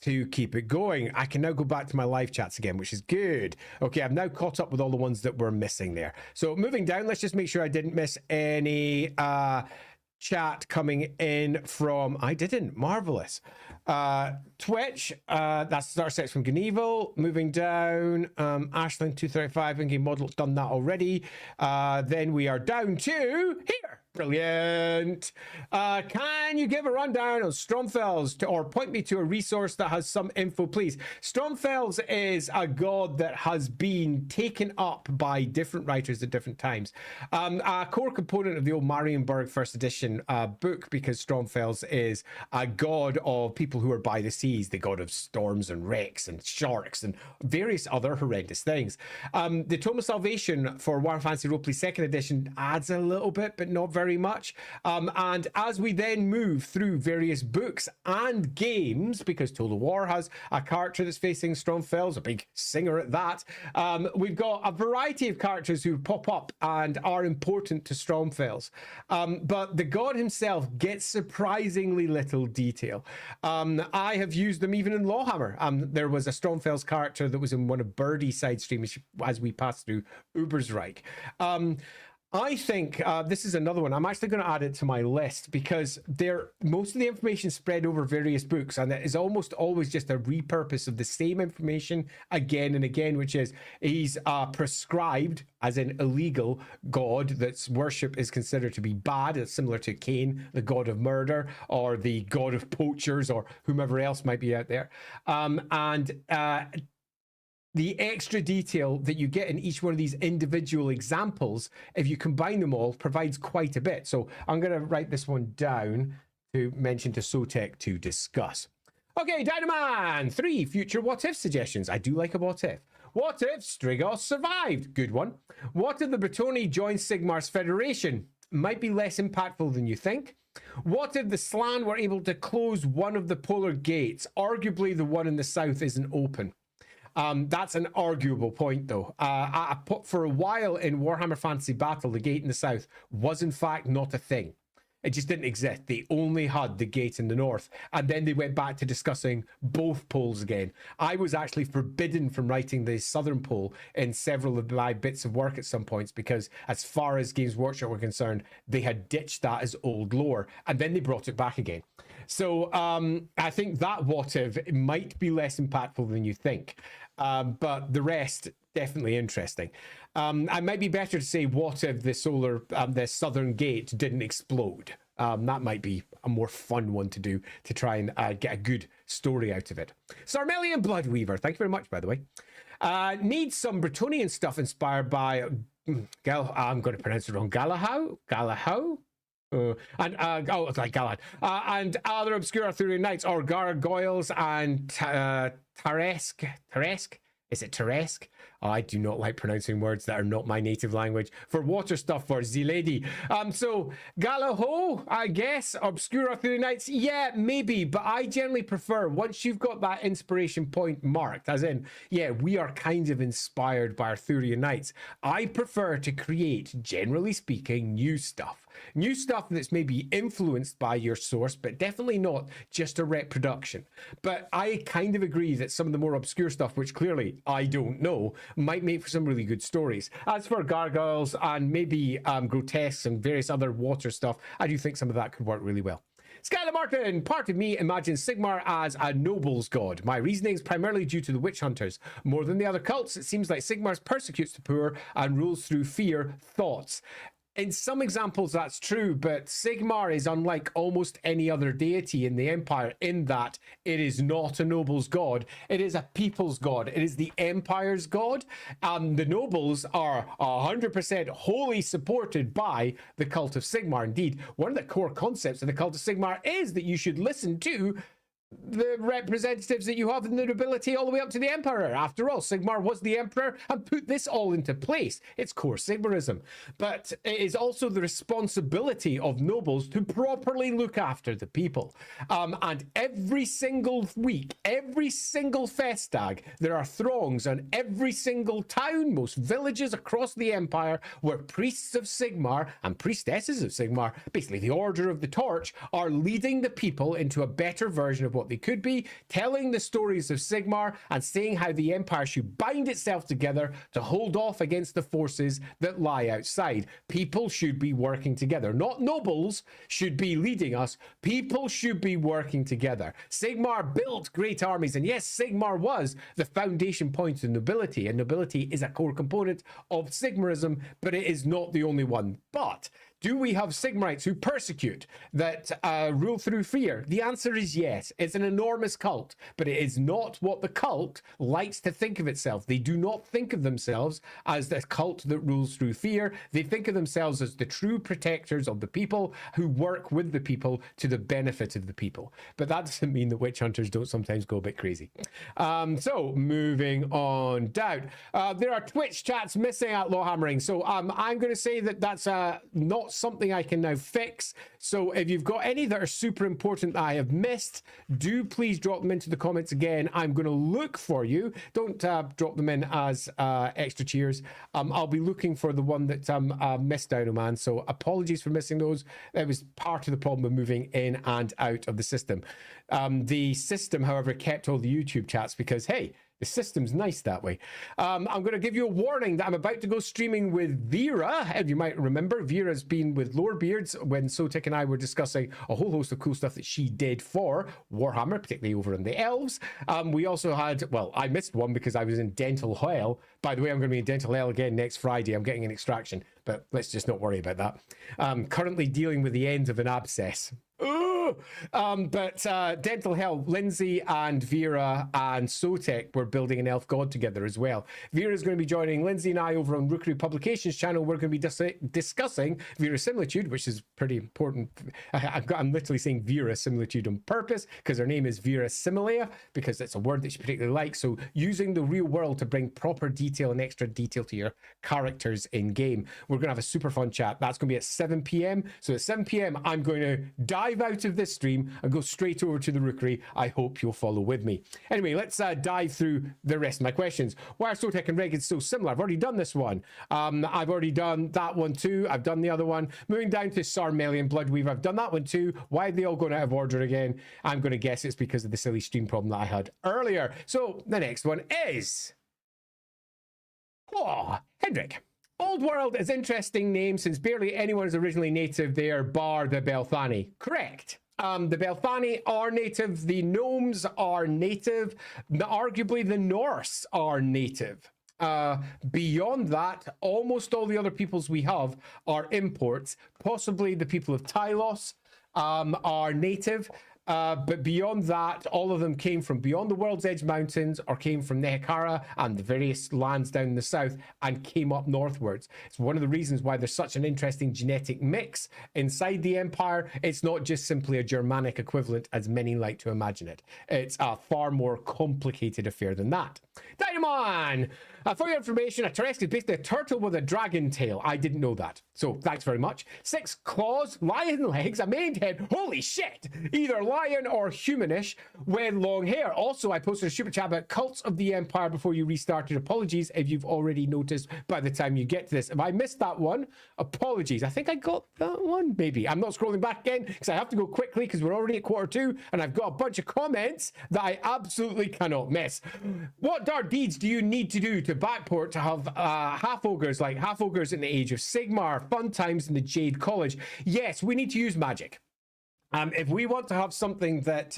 to keep it going. I can now go back to my live chats again, which is good. Okay, I've now caught up with all the ones that were missing there. So moving down, let's just make sure I didn't miss any chat coming in from, I didn't, marvelous. Twitch, that's Star Sex from Gneevil. Moving down, Ashlyn 235 in-game model, done that already. Then we are down to here. Brilliant. Can you give a rundown on Stromfels or point me to a resource that has some info, please? Stromfels is a god that has been taken up by different writers at different times. A core component of the old Marienburg first edition book, because Stromfels is a god of people who are by the seas, the god of storms and wrecks and sharks and various other horrendous things. The Tome of Salvation for Warhammer Fantasy Roleplay second edition adds a little bit, but not very much. And as we then move through various books and games, because Total War has a character that's facing Stromfels, a big singer at that, we've got a variety of characters who pop up and are important to Stromfels. But the god himself gets surprisingly little detail. I have used them even in LAWhammer. There was a Stromfels character that was in one of Birdie's side streams as we passed through Ubersreich. I think this is another one. I'm actually going to add it to my list because most of the information spread over various books, and it is almost always just a repurpose of the same information again and again, which is he's prescribed, as in illegal, god that's worship is considered to be bad. It's similar to Cain, the god of murder, or the god of poachers, or whomever else might be out there. The extra detail that you get in each one of these individual examples, if you combine them all, provides quite a bit. So I'm going to write this one down to mention to Sotek to discuss. Okay, Dynaman, 3 future what if suggestions. I do like a what if. What if Strigos survived? Good one. What if the Bretonia joined Sigmar's federation? Might be less impactful than you think. What if the Slan were able to close one of the polar gates? Arguably the one in the south isn't open. That's an arguable point, though. For a while in Warhammer Fantasy Battle, the gate in the south was in fact not a thing. It just didn't exist. They only had the gate in the north. And then they went back to discussing both poles again. I was actually forbidden from writing the southern pole in several of my bits of work at some points because as far as Games Workshop were concerned, they had ditched that as old lore. And then they brought it back again. So I think that what if might be less impactful than you think. But the rest, definitely interesting. I might be better to say what if the southern gate didn't explode. That might be a more fun one to do to try and get a good story out of it. Sarmelian Bloodweaver, thank you very much, by the way. Needs some Bretonian stuff inspired by I'm going to pronounce it wrong. Galahau. It's like Galahad. And other obscure Arthurian knights, or gargoyles and Taresk. Is it Taresk? Oh, I do not like pronouncing words that are not my native language. For water stuff for Z-Lady. So, Galaho, I guess. Obscure Arthurian Knights. Yeah, maybe. But I generally prefer, once you've got that inspiration point marked, as in, yeah, we are kind of inspired by Arthurian Knights. I prefer to create, generally speaking, new stuff. New stuff that's maybe influenced by your source, but definitely not just a reproduction. But I kind of agree that some of the more obscure stuff, which clearly I don't know, might make for some really good stories. As for gargoyles and maybe grotesques and various other water stuff, I do think some of that could work really well. Skylar Martin, part of me imagines Sigmar as a nobles god. My reasoning is primarily due to the witch hunters. More than the other cults, it seems like Sigmar persecutes the poor and rules through fear thoughts. In some examples, that's true, but Sigmar is unlike almost any other deity in the Empire in that it is not a noble's god. It is a people's god. It is the Empire's god. The nobles are 100% wholly supported by the cult of Sigmar. Indeed, one of the core concepts of the cult of Sigmar is that you should listen to the representatives that you have in the nobility all the way up to the emperor. After all, Sigmar was the emperor and put this all into place. It's core Sigmarism. But it is also the responsibility of nobles to properly look after the people. And every single week, every single festag, there are throngs on every single town, most villages across the empire, where priests of Sigmar and priestesses of Sigmar, basically the Order of the Torch, are leading the people into a better version of what they could be, telling the stories of Sigmar and saying how the empire should bind itself together to hold off against the forces that lie outside. People should be working together. Not nobles should be leading us. People should be working together. Sigmar built great armies, and yes, Sigmar was the foundation point of nobility, and nobility is a core component of Sigmarism, but it is not the only one. But do we have Sigmarites who persecute, that rule through fear? The answer is yes. It's an enormous cult, but it is not what the cult likes to think of itself. They do not think of themselves as the cult that rules through fear. They think of themselves as the true protectors of the people who work with the people to the benefit of the people. But that doesn't mean that witch hunters don't sometimes go a bit crazy. So moving on down. There are Twitch chats missing at LAWhammering. So I'm going to say that that's not something I can now fix. So if you've got any that are super important that I have missed, do please drop them into the comments again. I'm going to look for you. Don't drop them in as extra cheers. I'll be looking for the one that missed out on, man. So apologies for missing those. That was part of the problem of moving in and out of the system. The system, however, kept all the YouTube chats because, hey, the system's nice that way. I'm going to give you a warning that I'm about to go streaming with Vera. If you might remember, Vera's been with Lorebeards when Sotek and I were discussing a whole host of cool stuff that she did for Warhammer, particularly over in the Elves. We also had, well, I missed one because I was in dental hell. By the way, I'm going to be in dental hell again next Friday. I'm getting an extraction, but let's just not worry about that. I'm currently dealing with the end of an abscess. Dental Hell, Lindsay and Vera and Sotek were building an elf god together as well. Vera's going to be joining Lindsay and I over on Rookery Publications channel. We're going to be discussing verisimilitude, which is pretty important. I'm literally saying verisimilitude on purpose because her name is Verisimile, because it's a word that she particularly likes. So using the real world to bring proper detail and extra detail to your characters in game. We're going to have a super fun chat. That's going to be at 7 p.m. So at 7 p.m. I'm going to dive out of this stream and go straight over to the Rookery. I hope you'll follow with me. Anyway, let's dive through the rest of my questions. Why are Sotek and Rigg so similar? I've already done this one. I've already done that one too. I've done the other one. Moving down to Sarmelian Bloodweaver, I've done that one too. Why are they all going out of order again? I'm going to guess it's because of the silly stream problem that I had earlier. So the next one is... Oh, Hendrik. Old World is an interesting name since barely anyone is originally native there, bar the Belthani. Correct. The Belthani are native, the Gnomes are native, arguably the Norse are native. Beyond that, almost all the other peoples we have are imports. Possibly the people of Tylos are native. But beyond that, all of them came from beyond the World's Edge Mountains or came from Nehekara and the various lands down in the south and came up northwards. It's one of the reasons why there's such an interesting genetic mix inside the Empire. It's not just simply a Germanic equivalent as many like to imagine it. It's a far more complicated affair than that. Dynamon! For your information, a Teresk is basically a turtle with a dragon tail. I didn't know that. So thanks very much. 6 claws, lion legs, a maned head. Holy shit! Either lion or humanish with long hair. Also, I posted a super chat about cults of the Empire before you restarted. Apologies if you've already noticed by the time you get to this. If I missed that one, apologies. I think I got that one, maybe. I'm not scrolling back again because I have to go quickly because we're already at 1:45 and I've got a bunch of comments that I absolutely cannot miss. What dark deeds do you need to do to backport to have half-ogres like half-ogres in the Age of Sigmar, fun times in the Jade College? Yes, we need to use magic. If we want to have something that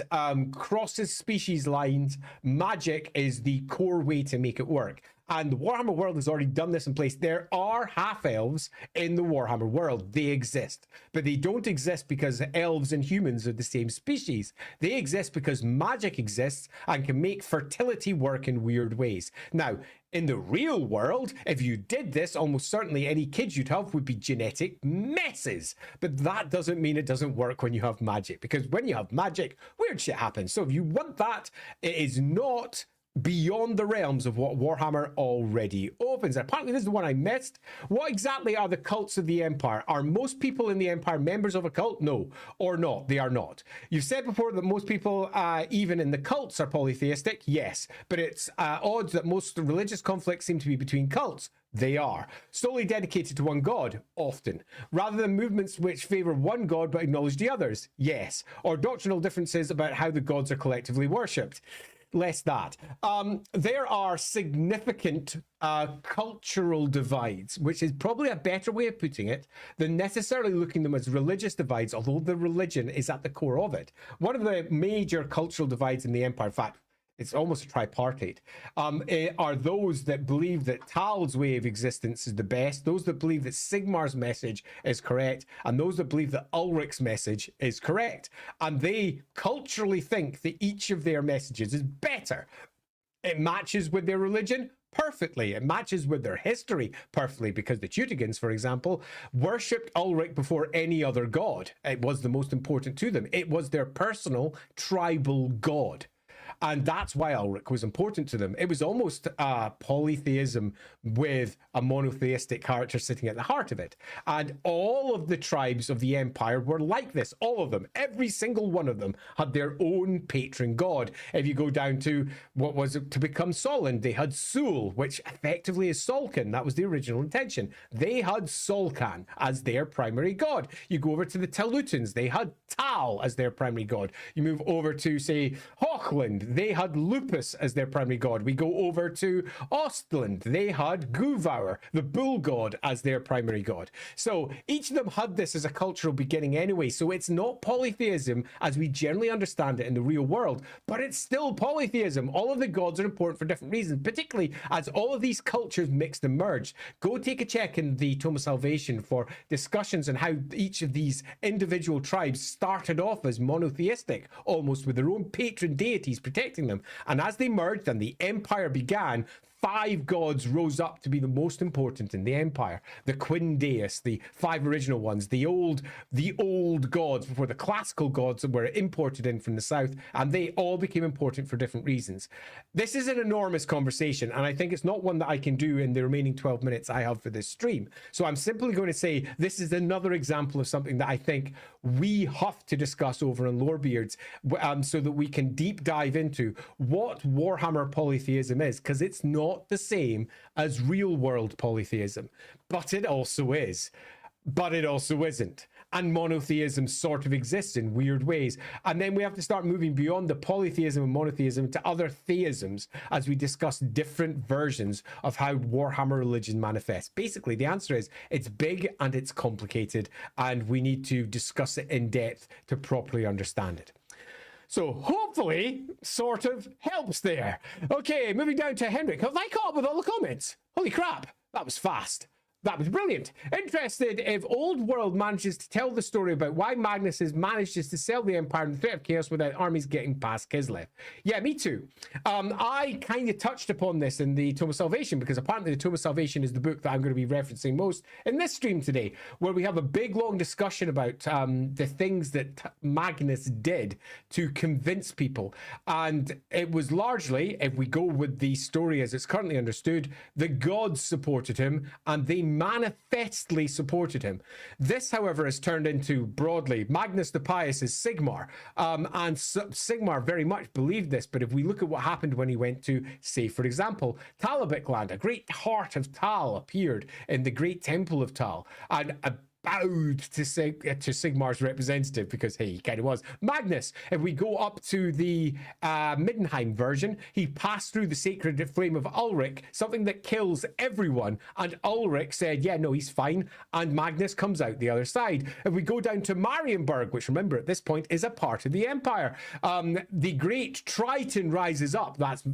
crosses species lines, magic is the core way to make it work. And the Warhammer world has already done this in place. There are half-elves in the Warhammer world. They exist. But they don't exist because elves and humans are the same species. They exist because magic exists and can make fertility work in weird ways. Now, in the real world, if you did this, almost certainly any kids you'd have would be genetic messes. But that doesn't mean it doesn't work when you have magic, because when you have magic, weird shit happens. So if you want that, it is not beyond the realms of what Warhammer already opens. Apparently this is the one I missed. What exactly are the cults of the Empire? Are most people in the Empire members of a cult? No, or not. They are not. You've said before that most people, even in the cults, are polytheistic. Yes, but it's odds that most religious conflicts seem to be between cults. They are. Solely dedicated to one god? Often. Rather than movements which favour one god but acknowledge the others? Yes. Or doctrinal differences about how the gods are collectively worshipped? Less that. There are significant cultural divides, which is probably a better way of putting it than necessarily looking at them as religious divides, although the religion is at the core of it. One of the major cultural divides in the Empire, in fact, it's almost a tripartite, are those that believe that Tal's way of existence is the best, those that believe that Sigmar's message is correct, and those that believe that Ulric's message is correct. And they culturally think that each of their messages is better. It matches with their religion perfectly. It matches with their history perfectly, because the Teutigans, for example, worshipped Ulric before any other god. It was the most important to them. It was their personal tribal god. And that's why Ulric was important to them. It was almost polytheism with a monotheistic character sitting at the heart of it. And all of the tribes of the Empire were like this. All of them. Every single one of them had their own patron god. If you go down to what was to become Solon, they had Sul, which effectively is Solkan. That was the original intention. They had Solkan as their primary god. You go over to the Telutans. They had Tal as their primary god. You move over to, say, Hochland. They had Lupus as their primary god. We go over to Ostland. They had Guvaur, the bull god, as their primary god. So each of them had this as a cultural beginning anyway. So it's not polytheism as we generally understand it in the real world, but it's still polytheism. All of the gods are important for different reasons, particularly as all of these cultures mixed and merged. Go take a check in the Tome of Salvation for discussions on how each of these individual tribes started off as monotheistic, almost with their own patron deities protecting them. And as they merged and the Empire began, 5 gods rose up to be the most important in the Empire. The Quin Deus, the 5 original ones, the old gods before the classical gods that were imported in from the south, and they all became important for different reasons. This is an enormous conversation, and I think it's not one that I can do in the remaining 12 minutes I have for this stream. So I'm simply going to say this is another example of something that I think we have to discuss over on Lorebeards, so that we can deep dive into what Warhammer polytheism is, because it's not the same as real world polytheism, but it also is, but it also isn't. And monotheism sort of exists in weird ways. And then we have to start moving beyond the polytheism and monotheism to other theisms as we discuss different versions of how Warhammer religion manifests. Basically, the answer is it's big and it's complicated, and we need to discuss it in depth to properly understand it. So hopefully sort of helps there. Okay, moving down to Henrik. Have I caught up with all the comments? Holy crap, that was fast. That was brilliant. Interested if Old World manages to tell the story about why Magnus manages to sell the Empire and the threat of chaos without armies getting past Kislev. Yeah, me too. I kind of touched upon this in the Tome of Salvation, because apparently the Tome of Salvation is the book that I'm going to be referencing most in this stream today, where we have a big long discussion about the things that Magnus did to convince people. And it was largely, if we go with the story as it's currently understood, the gods supported him and they manifestly supported him. This, however, has turned into broadly Magnus the Pious is Sigmar, and Sigmar very much believed this. But if we look at what happened when he went to, say, for example, Talabik land, a great heart of Tal appeared in the great temple of Tal, and bowed to Sigmar's representative, because hey, he kind of was Magnus. If we go up to the Middenheim version, he passed through the sacred flame of Ulric, something that kills everyone, and Ulric said, yeah, no, he's fine, and Magnus comes out the other side. If we go down to Marienburg, which remember at this point is a part of the Empire, the great Triton rises up. That's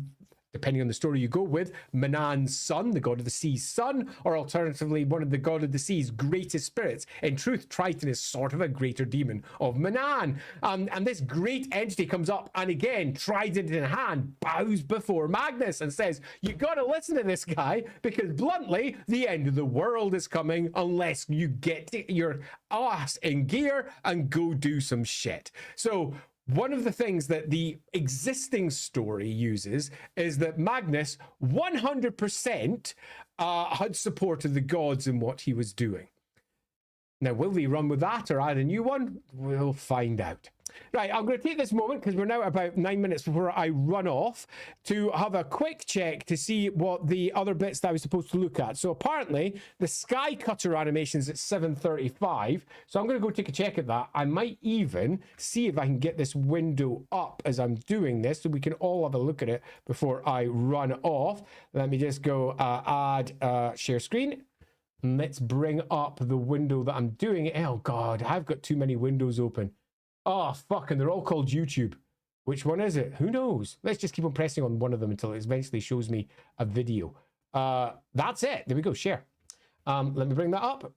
depending on the story you go with, Manan's son, the god of the sea's son, or alternatively, one of the god of the sea's greatest spirits. In truth, Triton is sort of a greater demon of Manan. And this great entity comes up and again, trident in hand, bows before Magnus and says, you gotta listen to this guy because bluntly, the end of the world is coming unless you get your ass in gear and go do some shit. So one of the things that the existing story uses is that Magnus 100% had supported the gods in what he was doing. Now, will they run with that or add a new one? We'll find out. Right, I'm going to take this moment because we're now about 9 minutes before I run off to have a quick check to see what the other bits that I was supposed to look at. So apparently the Sky Cutter animation's at 7:35. So I'm going to go take a check at that. I might even see if I can get this window up as I'm doing this so we can all have a look at it before I run off. Let me just go add share screen. Let's bring up the window that I'm doing. Oh God, I've got too many windows open. Oh, fuck, and they're all called YouTube. Which one is it? Who knows? Let's just keep on pressing on one of them until it eventually shows me a video. That's it. There we go, share. Let me bring that up.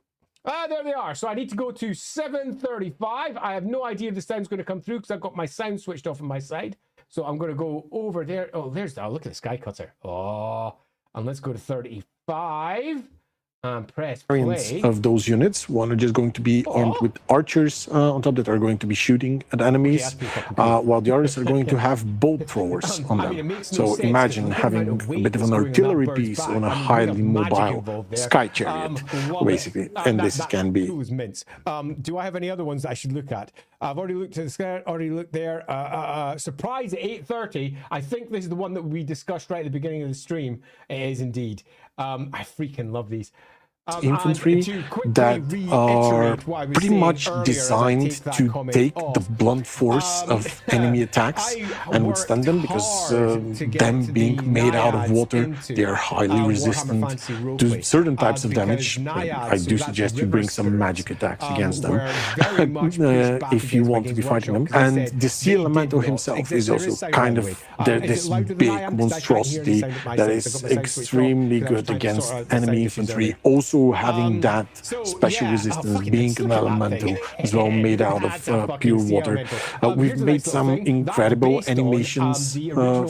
There they are. So I need to go to 7:35. I have no idea if the sound's going to come through because I've got my sound switched off on my side. So I'm going to go over there. Oh, look at the Sky Cutter. Oh, and let's go to 35. Press play. Of those units, one are just going to be armed with archers on top that are going to be shooting at enemies, while the others are going to have bolt throwers on them. So imagine having a bit of an artillery piece on a highly mobile sky chariot, basically. And this can be. Do I have any other ones that I should look at? I've already looked at the sky, already looked there. Surprise at 8:30. I think this is the one that we discussed right at the beginning of the stream. It is indeed. I freaking love these. Infantry that are pretty much designed to take the blunt force of enemy attacks and withstand them because them being made out of water, they are highly resistant to certain types of damage. I do suggest you bring some magic attacks against them if you want to be fighting them. And the Sea Elemental himself is also kind of this big monstrosity that is extremely good against enemy infantry. Also having that special resistance, being an elemental as well, made out of pure water. We've made some incredible animations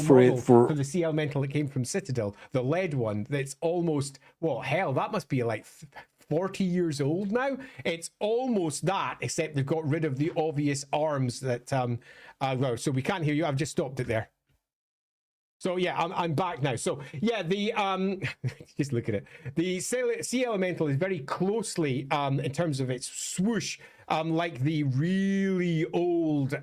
for it. For the sea elemental that came from Citadel, the lead one, that's almost, well, hell, that must be like 40 years old now. It's almost that, except they've got rid of the obvious arms that, well, so we can't hear you. I've just stopped it there. So yeah, I'm back now. So yeah, the just look at it. The sea elemental is very closely in terms of its swoosh, like the really old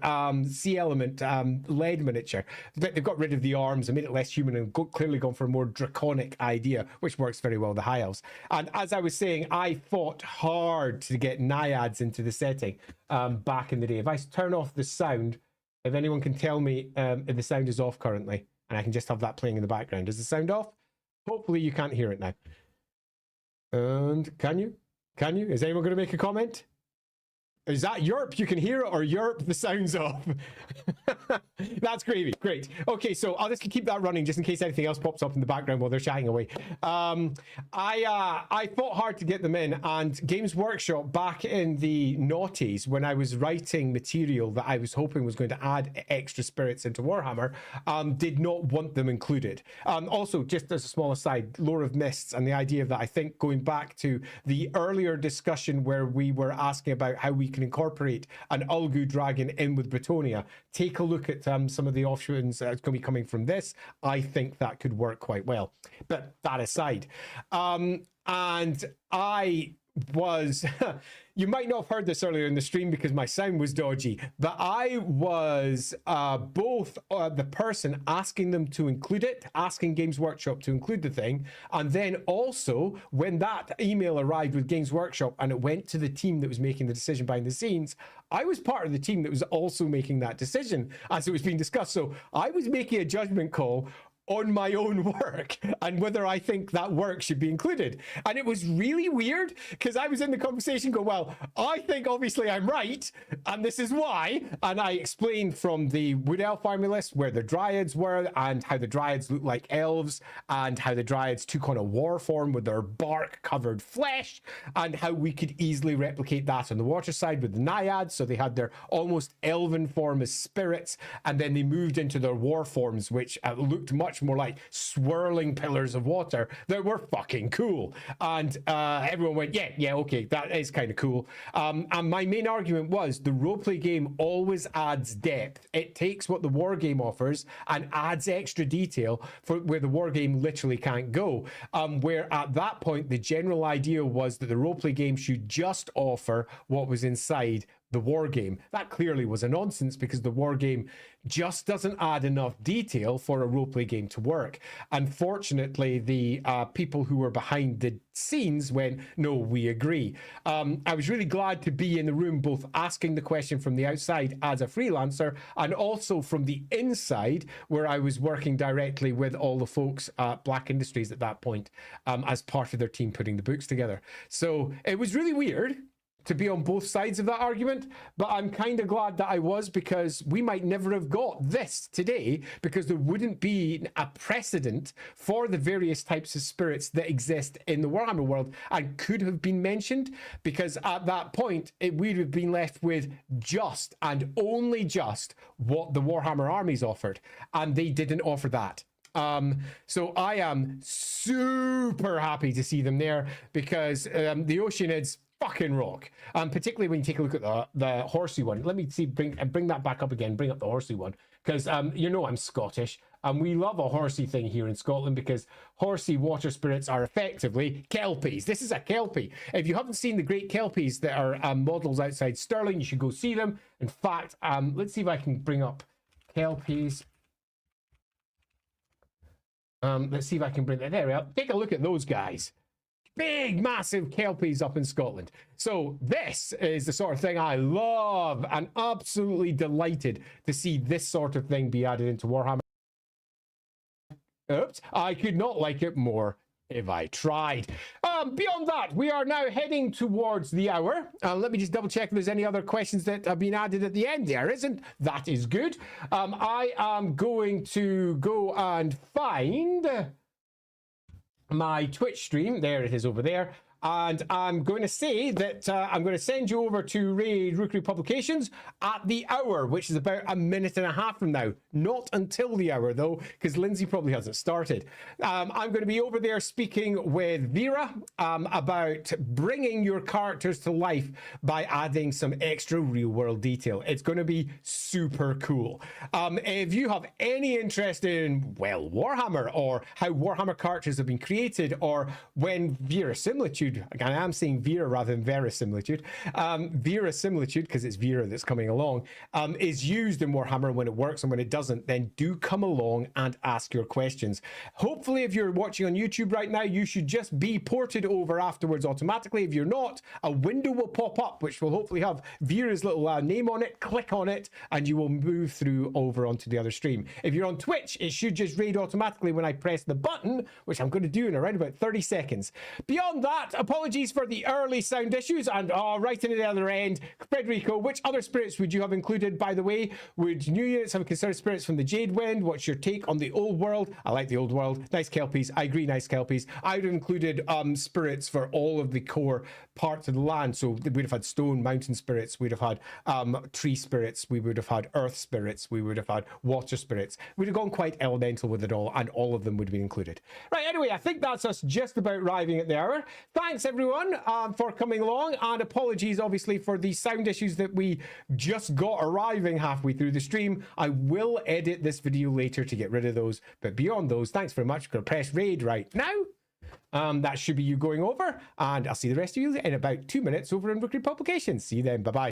sea element lead miniature. They've got rid of the arms and made it less human and clearly gone for a more draconic idea, which works very well with the high elves. And as I was saying, I fought hard to get naiads into the setting back in the day. If I turn off the sound, if anyone can tell me if the sound is off currently, and I can just have that playing in the background. Is the sound off? Hopefully you can't hear it now. And can you? Can you? Is anyone going to make a comment? Is that Europe? You can hear it, or Europe, the sound's off. That's gravy. Great. Okay, so I'll just keep that running just in case anything else pops up in the background while they're chatting away. I fought hard to get them in, and Games Workshop back in the noughties, when I was writing material that I was hoping was going to add extra spirits into Warhammer, did not want them included. Also, just as a small aside, Lore of Mists and the idea of that, I think going back to the earlier discussion where we were asking about how we can incorporate an Ulgu dragon in with Bretonia, take a look at some of the offshoots that's going to be coming from this. I think that could work quite well. But that aside, and I was you might not have heard this earlier in the stream because my sound was dodgy, but I was both the person asking them to include it, asking Games Workshop to include the thing, and then also when that email arrived with Games Workshop and it went to the team that was making the decision behind the scenes, I was part of the team that was also making that decision as it was being discussed. So I was making a judgment call on my own work and whether I think that work should be included. And it was really weird because I was in the conversation going, well, I think obviously I'm right, and this is why. And I explained from the Wood Elf army list where the Dryads were and how the Dryads look like elves and how the Dryads took on a war form with their bark-covered flesh and how we could easily replicate that on the water side with the Naiads. So they had their almost elven form as spirits, and then they moved into their war forms, which looked much more like swirling pillars of water that were fucking cool. And everyone went, yeah, okay, that is kind of cool. And my main argument was the roleplay game always adds depth. It takes what the war game offers and adds extra detail for where the war game literally can't go. Where at that point, the general idea was that the roleplay game should just offer what was inside the war game. That clearly was a nonsense because the war game just doesn't add enough detail for a roleplay game to work. Unfortunately, the people who were behind the scenes went, no, we agree. I was really glad to be in the room, both asking the question from the outside as a freelancer and also from the inside where I was working directly with all the folks at Black Industries at that point as part of their team putting the books together. So it was really weird to be on both sides of that argument, but I'm kind of glad that I was, because we might never have got this today because there wouldn't be a precedent for the various types of spirits that exist in the Warhammer world and could have been mentioned, because at that point it would have been left with just and only just what the Warhammer armies offered, and they didn't offer that. So I am super happy to see them there because the Oceanids fucking rock, particularly when you take a look at the horsey one. Let me see, bring that back up again, bring up the horsey one, because you know I'm Scottish and we love a horsey thing here in Scotland because horsey water spirits are effectively kelpies. This is a kelpie. If you haven't seen the great kelpies that are models outside Stirling, you should go see them. In fact, let's see if I can bring up kelpies. Let's see if I can bring that. There we are. Take a look at those guys. Big, massive kelpies up in Scotland. So this is the sort of thing I love and absolutely delighted to see this sort of thing be added into Warhammer. Oops, I could not like it more if I tried. Beyond that, we are now heading towards the hour. Let me just double check if there's any other questions that have been added at the end. There isn't. That is good. I am going to go and find my Twitch stream. There it is over there. And I'm going to say that I'm going to send you over to Raid Rookery Publications at the hour, which is about a minute and a half from now. Not until the hour, though, because Lindsay probably hasn't started. I'm going to be over there speaking with Vera about bringing your characters to life by adding some extra real-world detail. It's going to be super cool. If you have any interest in, well, Warhammer, or how Warhammer characters have been created, or when Verisimilitude, again, I am saying Vera rather than verisimilitude. Verisimilitude, because it's Vera that's coming along, is used in Warhammer when it works, and when it doesn't, then do come along and ask your questions. Hopefully, if you're watching on YouTube right now, you should just be ported over afterwards automatically. If you're not, a window will pop up, which will hopefully have Vera's little name on it. Click on it, and you will move through over onto the other stream. If you're on Twitch, it should just raid automatically when I press the button, which I'm going to do in around about 30 seconds. Beyond that, apologies for the early sound issues, and right in the other end, Federico, which other spirits would you have included, by the way? Would new units have considered spirits from the Jade Wind? What's your take on the old world? I like the old world. Nice kelpies. I agree, nice kelpies. I would have included spirits for all of the core parts of the land. So we'd have had stone mountain spirits, we'd have had tree spirits, we would have had earth spirits, we would have had water spirits. We'd have gone quite elemental with it all, and all of them would have been included. Right, anyway, I think that's us just about arriving at the hour. Thanks everyone for coming along, and apologies obviously for the sound issues that we just got arriving halfway through the stream. I will edit this video later to get rid of those, but beyond those, thanks very much. I'm going to press raid right now. That should be you going over, and I'll see the rest of you in about 2 minutes over in Rookery Publications. See you then. Bye bye.